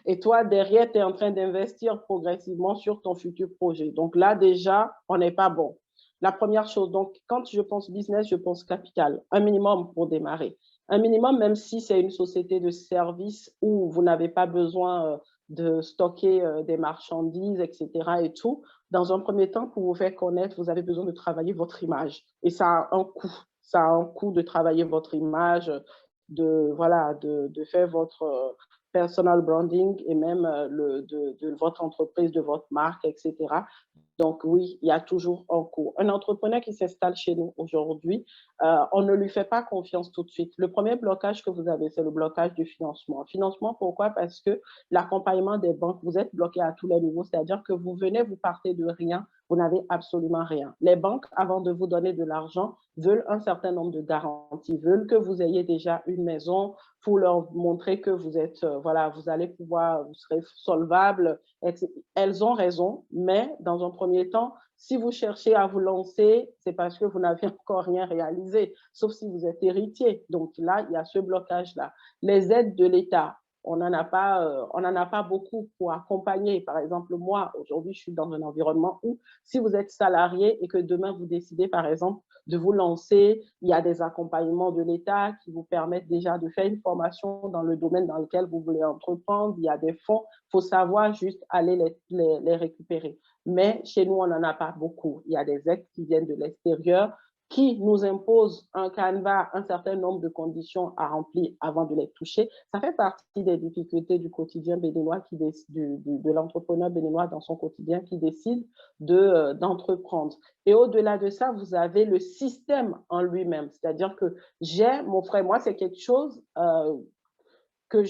Et toi, derrière, tu es en train d'investir progressivement sur ton futur projet. Donc là, déjà, on n'est pas bon. La première chose, donc, quand je pense business, je pense capital, un minimum pour démarrer. Un minimum, même si c'est une société de service où vous n'avez pas besoin de stocker des marchandises, etc. et tout. Dans un premier temps, pour vous faire connaître, vous avez besoin de travailler votre image. Et ça a un coût. Ça a un coût de travailler votre image, de faire votre personal branding et même de votre entreprise, de votre marque, etc. Donc oui, il y a toujours un coût. Un entrepreneur qui s'installe chez nous aujourd'hui, on ne lui fait pas confiance tout de suite. Le premier blocage que vous avez, c'est le blocage du financement. Financement, pourquoi? Parce que l'accompagnement des banques, vous êtes bloqué à tous les niveaux, c'est-à-dire que vous partez de rien, vous n'avez absolument rien. Les banques, avant de vous donner de l'argent, veulent un certain nombre de garanties, veulent que vous ayez déjà une maison pour leur montrer que vous êtes, voilà, vous allez pouvoir, vous serez solvable. Elles ont raison, mais dans un premier temps, si vous cherchez à vous lancer, c'est parce que vous n'avez encore rien réalisé, sauf si vous êtes héritier. Donc là, il y a ce blocage-là. Les aides de l'État, on n'en a pas beaucoup pour accompagner. Par exemple, moi, aujourd'hui, je suis dans un environnement où si vous êtes salarié et que demain, vous décidez, par exemple, de vous lancer, il y a des accompagnements de l'État qui vous permettent déjà de faire une formation dans le domaine dans lequel vous voulez entreprendre. Il y a des fonds, il faut savoir juste aller les récupérer. Mais chez nous, on n'en a pas beaucoup. Il y a des aides qui viennent de l'extérieur qui nous imposent un canevas, un certain nombre de conditions à remplir avant de les toucher. Ça fait partie des difficultés du quotidien béninois, de l'entrepreneur béninois dans son quotidien qui décide d'entreprendre. Et au-delà de ça, vous avez le système en lui-même. C'est-à-dire que j'ai mon frère, moi, c'est quelque chose que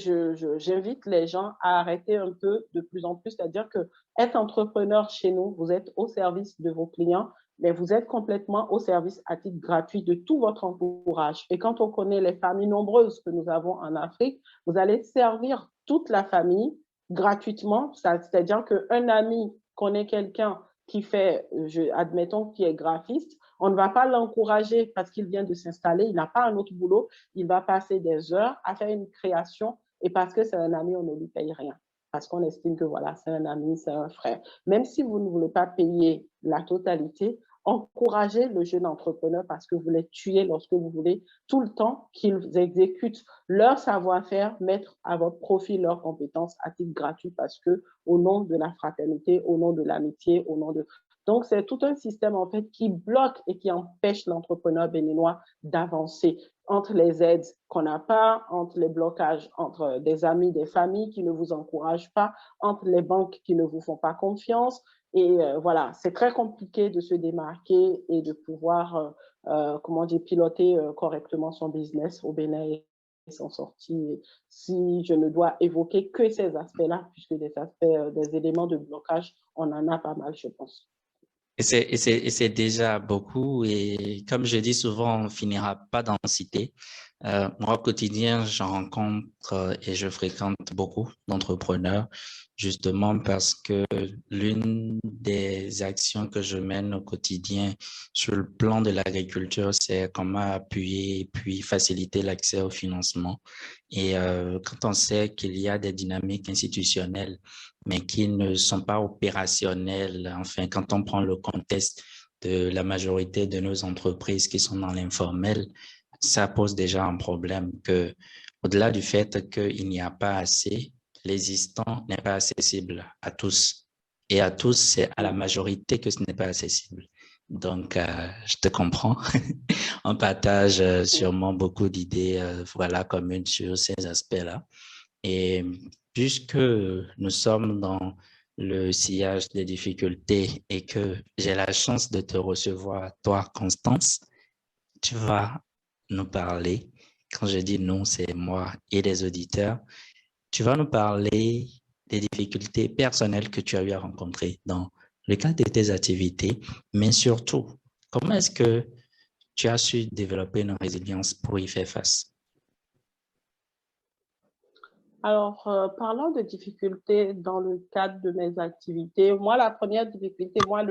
j'invite les gens à arrêter un peu de plus en plus. C'est-à-dire que être entrepreneur chez nous, vous êtes au service de vos clients, mais vous êtes complètement au service à titre gratuit de tout votre entourage. Et quand on connaît les familles nombreuses que nous avons en Afrique, vous allez servir toute la famille gratuitement. C'est-à-dire qu'un ami connaît quelqu'un qui fait, admettons, qui est graphiste, on ne va pas l'encourager parce qu'il vient de s'installer, il n'a pas un autre boulot, il va passer des heures à faire une création et parce que c'est un ami, on ne lui paye rien. Parce qu'on estime que voilà, c'est un ami, c'est un frère. Même si vous ne voulez pas payer la totalité, encouragez le jeune entrepreneur parce que vous les tuez lorsque vous voulez tout le temps qu'ils exécutent leur savoir-faire, mettre à votre profit leurs compétences à titre gratuit parce que au nom de la fraternité, au nom de l'amitié, au nom de... Donc, c'est tout un système en fait qui bloque et qui empêche l'entrepreneur béninois d'avancer entre les aides qu'on n'a pas, entre les blocages, entre des amis, des familles qui ne vous encouragent pas, entre les banques qui ne vous font pas confiance. Et voilà, c'est très compliqué de se démarquer et de pouvoir, comment dire, piloter correctement son business au Bénin et s'en sortir. Si je ne dois évoquer que ces aspects-là, puisque des aspects, des éléments de blocage, on en a pas mal, je pense. Et c'est déjà beaucoup. Et comme je dis souvent, on ne finira pas d'en citer. Moi, au quotidien, j'en rencontre et je fréquente beaucoup d'entrepreneurs, justement parce que l'une des actions que je mène au quotidien sur le plan de l'agriculture, c'est comment appuyer et puis faciliter l'accès au financement. Et quand on sait qu'il y a des dynamiques institutionnelles mais qui ne sont pas opérationnels. Enfin, quand on prend le contexte de la majorité de nos entreprises qui sont dans l'informel, ça pose déjà un problème que, au-delà du fait qu'il n'y a pas assez, l'existant n'est pas accessible à tous. Et à tous, c'est à la majorité que ce n'est pas accessible. Donc, je te comprends. On partage sûrement beaucoup d'idées, voilà, communes sur ces aspects-là. Et puisque nous sommes dans le sillage des difficultés et que j'ai la chance de te recevoir, toi, Constance, tu vas nous parler, quand je dis nous, c'est moi et les auditeurs, tu vas nous parler des difficultés personnelles que tu as eu à rencontrer dans le cadre de tes activités, mais surtout, comment est-ce que tu as su développer une résilience pour y faire face? Alors, parlant de difficultés dans le cadre de mes activités, moi, la première difficulté, moi,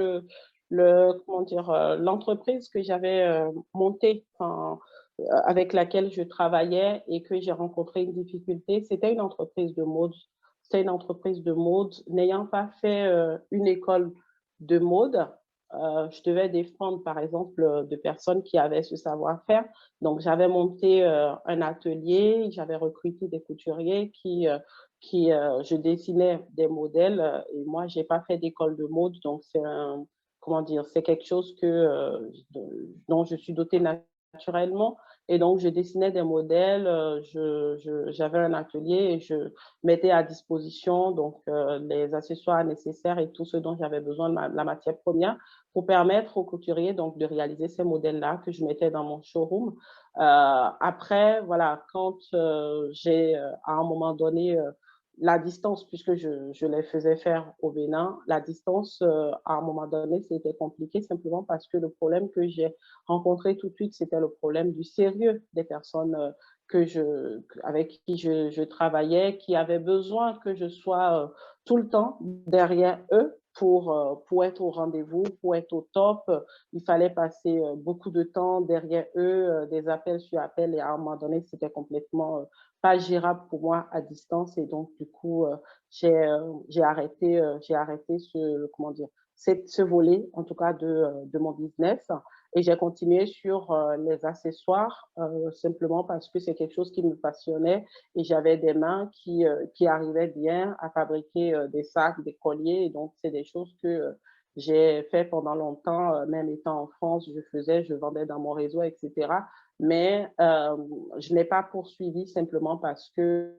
comment dire, l'entreprise que j'avais montée avec laquelle je travaillais et que j'ai rencontré une difficulté, c'était une entreprise de mode. C'était une entreprise de mode. N'ayant pas fait une école de mode, je devais défendre, par exemple, de personnes qui avaient ce savoir-faire. Donc, j'avais monté un atelier, j'avais recruté des couturiers je dessinais des modèles et moi, j'ai pas fait d'école de mode. Donc, comment dire, c'est quelque chose dont je suis dotée naturellement. Et donc, je dessinais des modèles, j'avais un atelier et je mettais à disposition donc, les accessoires nécessaires et tout ce dont j'avais besoin de la matière première pour permettre aux couturiers donc, de réaliser ces modèles-là que je mettais dans mon showroom. Après, voilà, quand à un moment donné, la distance, puisque je les faisais faire au Bénin, la distance, à un moment donné, c'était compliqué simplement parce que le problème que j'ai rencontré tout de suite, c'était le problème du sérieux des personnes avec qui je travaillais, qui avaient besoin que je sois tout le temps derrière eux pour être au rendez-vous, pour être au top. Il fallait passer beaucoup de temps derrière eux, des appels sur appels, et à un moment donné, c'était complètement pas gérable pour moi à distance. Et donc, du coup, j'ai arrêté comment dire, ce volet, en tout cas, de mon business. Et j'ai continué sur les accessoires, simplement parce que c'est quelque chose qui me passionnait et j'avais des mains qui arrivaient bien à fabriquer des sacs, des colliers. Et donc, c'est des choses que j'ai fait pendant longtemps, même étant en France, je vendais dans mon réseau, etc. Mais je n'ai pas poursuivi simplement parce que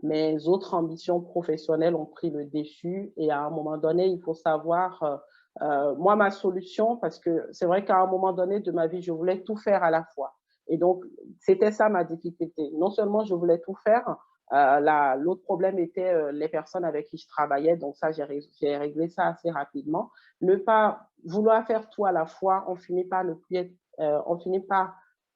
mes autres ambitions professionnelles ont pris le dessus. Et à un moment donné, il faut savoir, moi, ma solution, parce que c'est vrai qu'à un moment donné de ma vie, je voulais tout faire à la fois. Et donc, c'était ça ma difficulté. Non seulement je voulais tout faire, l'autre problème était les personnes avec qui je travaillais. Donc ça, j'ai réglé ça assez rapidement. Ne pas vouloir faire tout à la fois, on finit par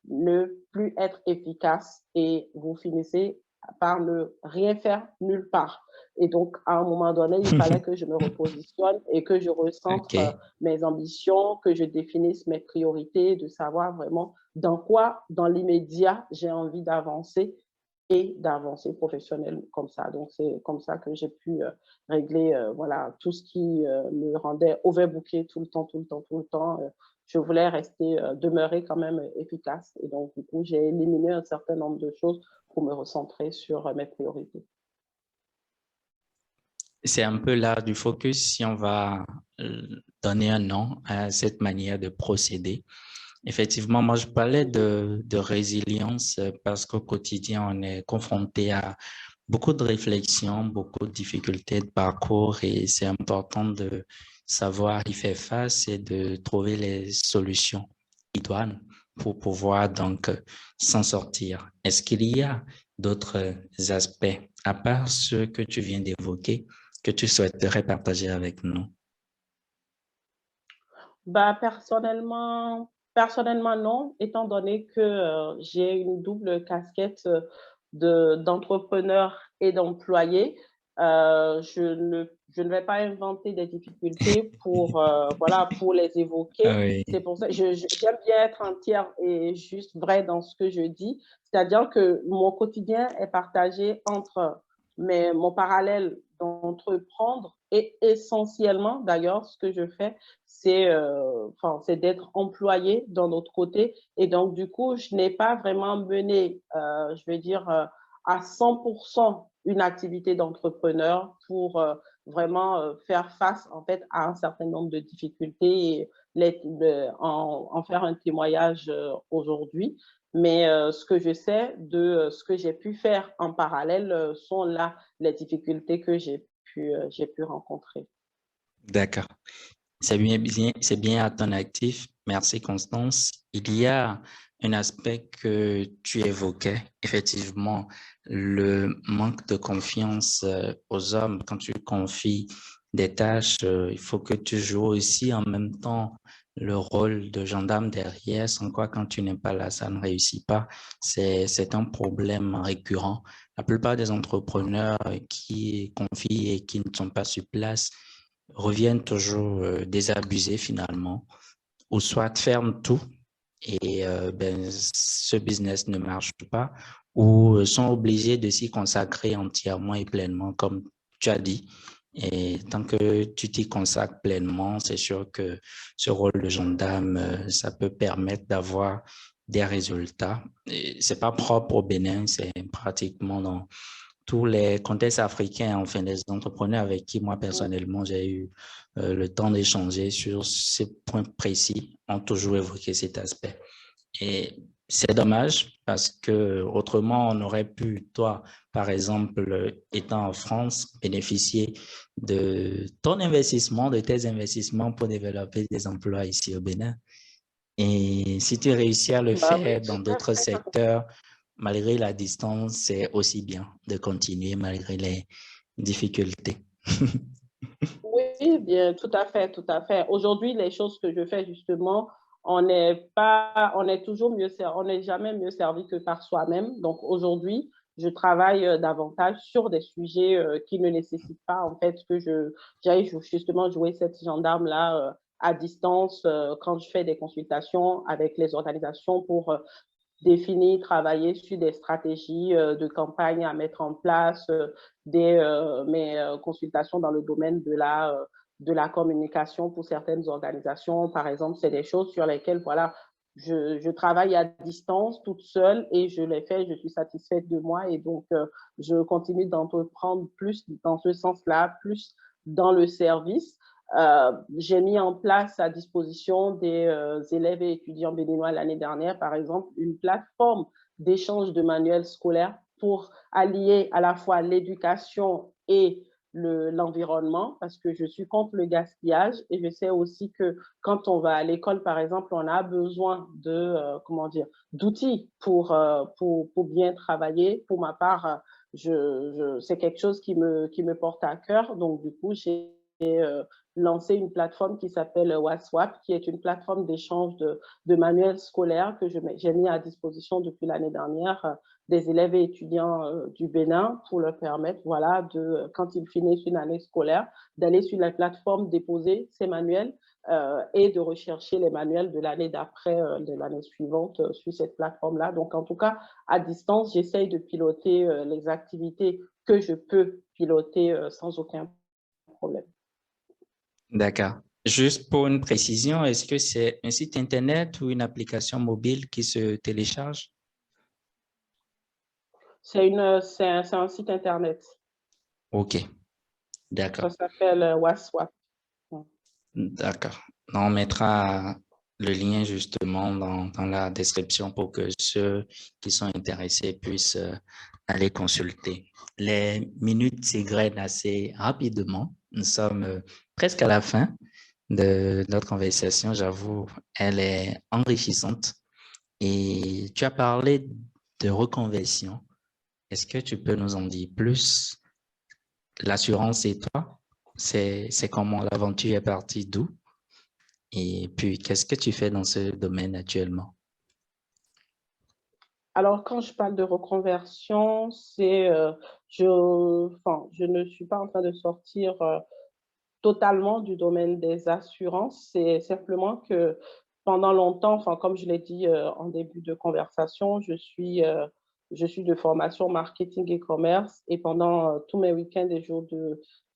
ne plus être efficace et vous finissez par ne rien faire nulle part. Et donc, à un moment donné, il fallait que je me repositionne et que je recentre OK. mes ambitions, que je définisse mes priorités, de savoir vraiment dans quoi, dans l'immédiat, j'ai envie d'avancer et d'avancer professionnellement comme ça. Donc, c'est comme ça que j'ai pu régler voilà, tout ce qui me rendait overbooké tout le temps, tout le temps, tout le temps. Je voulais demeurer quand même efficace. Et donc, du coup, j'ai éliminé un certain nombre de choses pour me recentrer sur mes priorités. C'est un peu là du focus si on va donner un nom à cette manière de procéder. Effectivement, moi, je parlais de résilience parce qu'au quotidien, on est confronté à beaucoup de réflexions, beaucoup de difficultés de parcours et c'est important de savoir y faire face et de trouver les solutions idoines pour pouvoir donc s'en sortir. Est-ce qu'il y a d'autres aspects, à part ceux que tu viens d'évoquer, que tu souhaiterais partager avec nous? Bah, personnellement, non, étant donné que j'ai une double casquette d'entrepreneur et d'employé. Je ne vais pas inventer des difficultés voilà, pour les évoquer. Oui, C'est pour ça que j'aime bien être entière et juste vraie dans ce que je dis. C'est-à-dire que mon quotidien est partagé entre mon parallèle d'entreprendre et essentiellement, d'ailleurs, ce que je fais, c'est d'être employé d'un autre côté. Et donc, du coup, je n'ai pas vraiment mené, je vais dire, à 100% une activité d'entrepreneur pour vraiment faire face, en fait, à un certain nombre de difficultés et en faire un témoignage aujourd'hui. Mais ce que je sais de ce que j'ai pu faire en parallèle sont là les difficultés que j'ai pu rencontrer. d'accord. C'est bien à ton actif. Merci, Constance. Il y a un aspect que tu évoquais, effectivement, le manque de confiance aux hommes. Quand tu confies des tâches, il faut que tu joues aussi en même temps le rôle de gendarme derrière, sans quoi quand tu n'es pas là, ça ne réussit pas. C'est un problème récurrent. La plupart des entrepreneurs qui confient et qui ne sont pas sur place reviennent toujours désabusés finalement, ou soit ferment tout et ce business ne marche pas, ou sont obligés de s'y consacrer entièrement et pleinement, comme tu as dit. Et tant que tu t'y consacres pleinement, c'est sûr que ce rôle de gendarme, ça peut permettre d'avoir des résultats. C'est pas propre au Bénin, c'est pratiquement dans tous les contextes africains, enfin, les entrepreneurs avec qui moi personnellement j'ai eu le temps d'échanger sur ces points précis ont toujours évoqué cet aspect. Et c'est dommage parce que autrement on aurait pu, toi, par exemple, étant en France, bénéficier de ton investissement, de tes investissements pour développer des emplois ici au Bénin. Et si tu réussis à le Bah oui, faire dans d'autres secteurs, malgré la distance, c'est aussi bien de continuer malgré les difficultés. Oui, bien, tout à fait, tout à fait. Aujourd'hui, les choses que je fais, justement, on est toujours mieux servi, on n'est jamais mieux servi que par soi-même. Donc, aujourd'hui, je travaille davantage sur des sujets qui ne nécessitent pas, en fait, que j'aille justement jouer cette gendarme-là à distance quand je fais des consultations avec les organisations pour définir, travailler sur des stratégies de campagne à mettre en place, mes consultations dans le domaine de la communication pour certaines organisations. Par exemple, c'est des choses sur lesquelles, voilà, je travaille à distance toute seule et je les fais, je suis satisfaite de moi et donc je continue d'entreprendre plus dans ce sens-là, plus dans le service. J'ai mis en place à disposition des élèves et étudiants béninois l'année dernière, par exemple, une plateforme d'échange de manuels scolaires pour allier à la fois l'éducation et l'environnement, parce que je suis contre le gaspillage et je sais aussi que quand on va à l'école, par exemple, on a besoin de, comment dire, d'outils pour bien travailler. Pour ma part, c'est quelque chose qui me porte à cœur. Donc, du coup, j'ai lancé une plateforme qui s'appelle WhatsApp, qui est une plateforme d'échange de manuels scolaires que j'ai mis à disposition depuis l'année dernière des élèves et étudiants du Bénin pour leur permettre, voilà, quand ils finissent une année scolaire, d'aller sur la plateforme, déposer ces manuels et de rechercher les manuels de l'année d'après, de l'année suivante sur cette plateforme-là. Donc, en tout cas, à distance, j'essaye de piloter les activités que je peux piloter sans aucun problème. D'accord. Juste pour une précision, est-ce que c'est un site Internet ou une application mobile qui se télécharge? C'est un site Internet. OK, Ça d'accord. s'appelle WhatsApp. D'accord. On mettra le lien justement dans la description pour que ceux qui sont intéressés puissent aller consulter. Les minutes s'égrènent assez rapidement. Nous sommes presque à la fin de notre conversation. J'avoue, elle est enrichissante. Et tu as parlé de reconversion. Est-ce que tu peux nous en dire plus? L'assurance et toi, c'est comment l'aventure est partie d'où? Et puis, qu'est-ce que tu fais dans ce domaine actuellement? Alors, quand je parle de reconversion, je ne suis pas en train de sortir totalement du domaine des assurances. C'est simplement que pendant longtemps, enfin, comme je l'ai dit en début de conversation, je suis de formation marketing et commerce et pendant tous mes week-ends et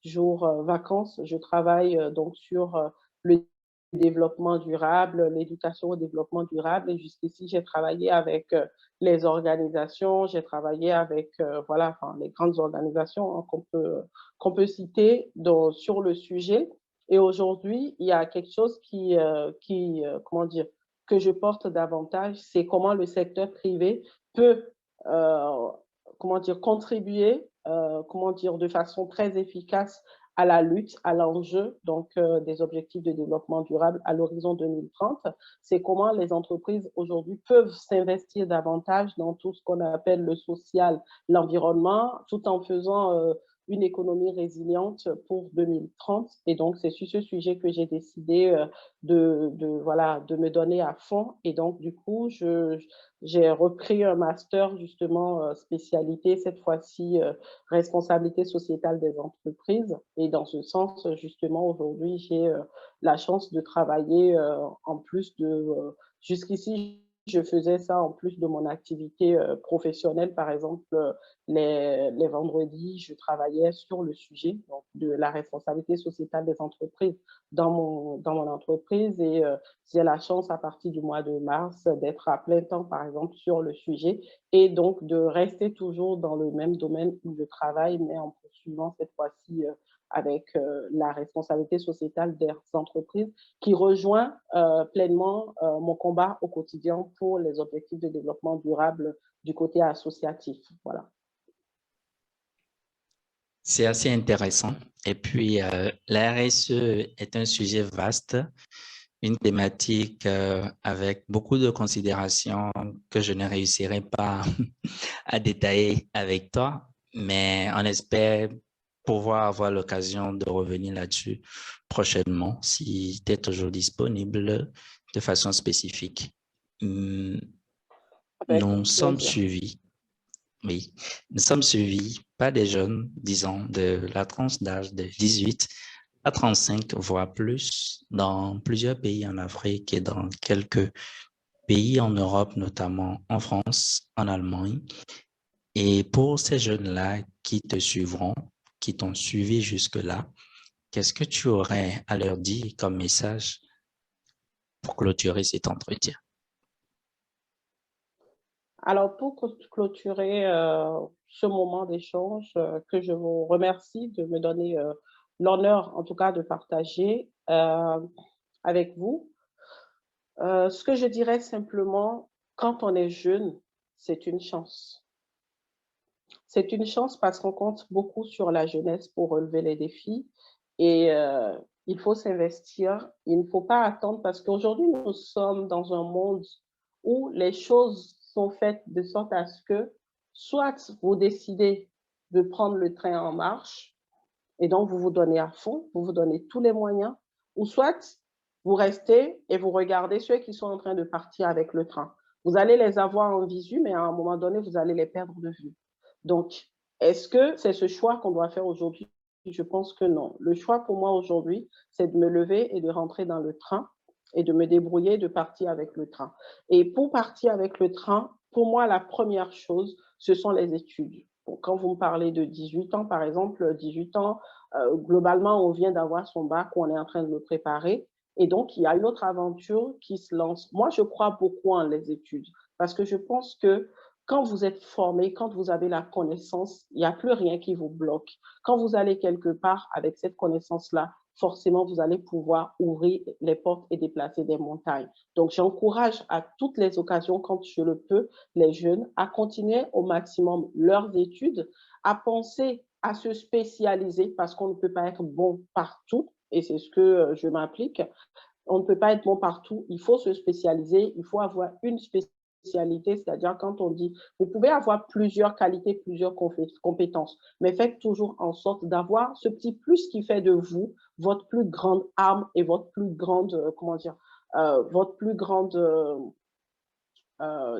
jours vacances, je travaille donc sur le développement durable, l'éducation au développement durable. Et jusqu'ici, j'ai travaillé avec les organisations, j'ai travaillé avec voilà, enfin, les grandes organisations hein, qu'on peut citer sur le sujet. Et aujourd'hui, il y a quelque chose comment dire, que je porte davantage, c'est comment le secteur privé peut, euh, comment dire, contribuer, comment dire, de façon très efficace à la lutte, à l'enjeu donc des objectifs de développement durable à l'horizon 2030. C'est comment les entreprises aujourd'hui peuvent s'investir davantage dans tout ce qu'on appelle le social, l'environnement, tout en faisant une économie résiliente pour 2030. Et donc, c'est sur ce sujet que j'ai décidé voilà, de me donner à fond. Et donc, du coup, j'ai repris un master, justement, spécialité, cette fois-ci, responsabilité sociétale des entreprises. Et dans ce sens, justement, aujourd'hui, j'ai la chance de travailler en plus jusqu'ici, je faisais ça en plus de mon activité professionnelle. Par exemple, les vendredis, je travaillais sur le sujet donc, de la responsabilité sociétale des entreprises dans mon entreprise et j'ai la chance à partir du mois de mars d'être à plein temps, par exemple, sur le sujet et donc de rester toujours dans le même domaine où je travaille, mais en poursuivant cette fois-ci avec la responsabilité sociétale des entreprises qui rejoint pleinement mon combat au quotidien pour les objectifs de développement durable du côté associatif. Voilà. C'est assez intéressant. Et puis, la RSE est un sujet vaste. une thématique avec beaucoup de considérations que je ne réussirai pas à détailler avec toi, mais on espère pouvoir avoir l'occasion de revenir là-dessus prochainement si tu es toujours disponible de façon spécifique. Avec Nous sommes plaisir. suivis, oui, nous sommes suivis par des jeunes, disons, de la tranche d'âge de 18 à 35, voire plus, dans plusieurs pays en Afrique et dans quelques pays en Europe, notamment en France, en Allemagne. Et pour ces jeunes-là qui te suivront, qui t'ont suivi jusque-là, qu'est-ce que tu aurais à leur dire comme message pour clôturer cet entretien? Alors, pour clôturer ce moment d'échange, que je vous remercie de me donner l'honneur, en tout cas, de partager avec vous. Ce que je dirais simplement, quand on est jeune, c'est une chance. C'est une chance parce qu'on compte beaucoup sur la jeunesse pour relever les défis et il faut s'investir. Il ne faut pas attendre parce qu'aujourd'hui, nous sommes dans un monde où les choses sont faites de sorte à ce que soit vous décidez de prendre le train en marche et donc vous vous donnez à fond, vous vous donnez tous les moyens, ou soit vous restez et vous regardez ceux qui sont en train de partir avec le train. Vous allez les avoir en visu, mais à un moment donné, vous allez les perdre de vue. Donc, est-ce que c'est ce choix qu'on doit faire aujourd'hui? Je pense que non. Le choix pour moi aujourd'hui, c'est de me lever et de rentrer dans le train et de me débrouiller, de partir avec le train. Et pour partir avec le train, pour moi, la première chose, ce sont les études. Bon, quand vous me parlez de 18 ans, par exemple, 18 ans, globalement, on vient d'avoir son bac, on est en train de le préparer. Et donc, il y a une autre aventure qui se lance. Moi, je crois beaucoup en les études parce que je pense que quand vous êtes formé, quand vous avez la connaissance, il n'y a plus rien qui vous bloque. Quand vous allez quelque part avec cette connaissance-là, forcément, vous allez pouvoir ouvrir les portes et déplacer des montagnes. Donc, j'encourage à toutes les occasions, quand je le peux, les jeunes à continuer au maximum leurs études, à penser à se spécialiser parce qu'on ne peut pas être bon partout. Et c'est ce que je m'applique. On ne peut pas être bon partout. Il faut se spécialiser. Il faut avoir une spécialité, c'est-à-dire quand on dit, vous pouvez avoir plusieurs qualités, plusieurs compétences, mais faites toujours en sorte d'avoir ce petit plus qui fait de vous votre plus grande arme et votre plus grande, comment dire, votre plus grande,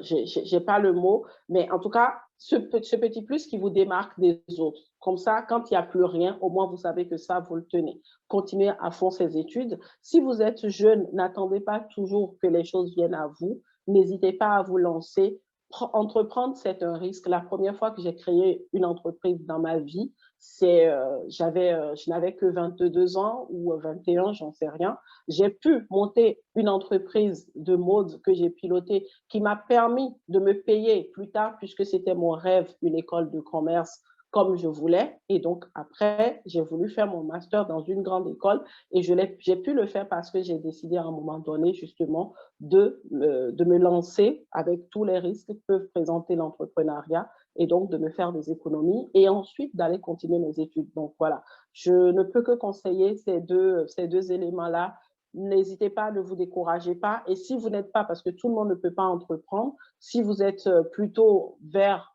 j'ai pas le mot, mais en tout cas, ce petit plus qui vous démarque des autres. Comme ça, quand il n'y a plus rien, au moins vous savez que ça, vous le tenez. Continuez à fond ces études. Si vous êtes jeune, n'attendez pas toujours que les choses viennent à vous. N'hésitez pas à vous lancer. Entreprendre, c'est un risque. La première fois que j'ai créé une entreprise dans ma vie, je n'avais que 22 ans ou 21, j'en sais rien. J'ai pu monter une entreprise de mode que j'ai pilotée qui m'a permis de me payer plus tard, puisque c'était mon rêve, une école de commerce comme je voulais. Et donc, après, j'ai voulu faire mon master dans une grande école et j'ai pu le faire parce que j'ai décidé à un moment donné, justement, de me lancer avec tous les risques que peuvent présenter l'entrepreneuriat et donc de me faire des économies et ensuite d'aller continuer mes études. Donc, voilà, je ne peux que conseiller ces deux éléments-là. N'hésitez pas, ne vous découragez pas. Et si vous n'êtes pas, parce que tout le monde ne peut pas entreprendre, si vous êtes plutôt vers,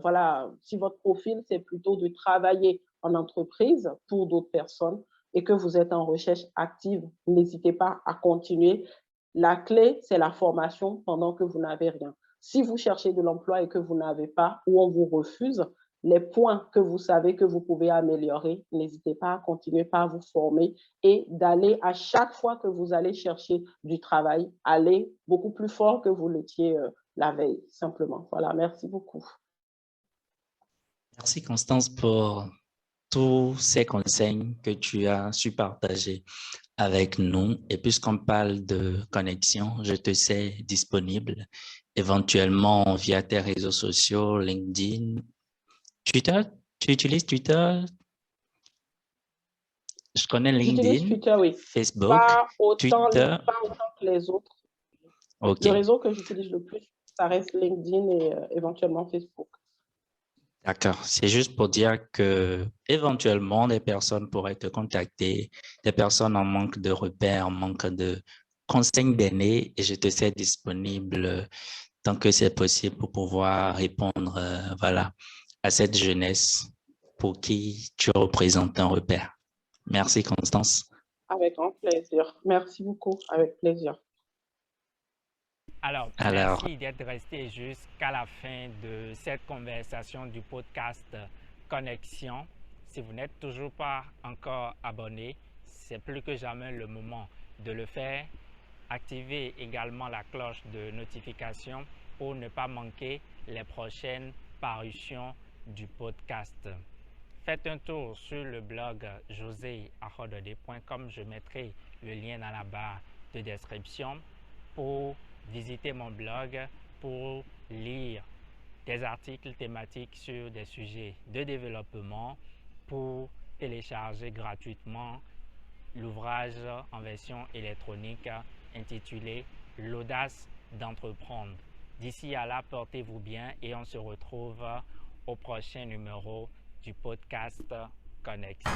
voilà, si votre profil, c'est plutôt de travailler en entreprise pour d'autres personnes et que vous êtes en recherche active, n'hésitez pas à continuer. La clé, c'est la formation pendant que vous n'avez rien. Si vous cherchez de l'emploi et que vous n'avez pas ou on vous refuse, les points que vous savez que vous pouvez améliorer, n'hésitez pas à continuer par vous former et d'aller à chaque fois que vous allez chercher du travail, aller beaucoup plus fort que vous l'étiez la veille, simplement. Voilà, merci beaucoup. Merci Constance pour tous ces conseils que tu as su partager avec nous. Et puisqu'on parle de connexion, je te sais disponible éventuellement via tes réseaux sociaux, LinkedIn, Twitter. Tu utilises Twitter? Je connais J'utilise LinkedIn, Twitter, oui. Facebook, Twitter. Pas autant que les autres. OK. Le réseau que j'utilise le plus, ça reste LinkedIn et éventuellement Facebook. D'accord. C'est juste pour dire que éventuellement des personnes pourraient te contacter, des personnes en manque de repères, en manque de conseils d'aînés, et je te sais disponible tant que c'est possible pour pouvoir répondre, voilà, à cette jeunesse pour qui tu représentes un repère. Merci, Constance. Avec grand plaisir. Merci beaucoup. Avec plaisir. Alors, Alors, merci d'être resté jusqu'à la fin de cette conversation du podcast Connexion. Si vous n'êtes toujours pas encore abonné, c'est plus que jamais le moment de le faire. Activez également la cloche de notification pour ne pas manquer les prochaines parutions du podcast. Faites un tour sur le blog joseahodode.com. Je mettrai le lien dans la barre de description pour visiter mon blog, pour lire des articles thématiques sur des sujets de développement, pour télécharger gratuitement l'ouvrage en version électronique intitulé L'audace d'entreprendre. D'ici à là, portez-vous bien et on se retrouve au prochain numéro du podcast Connexion.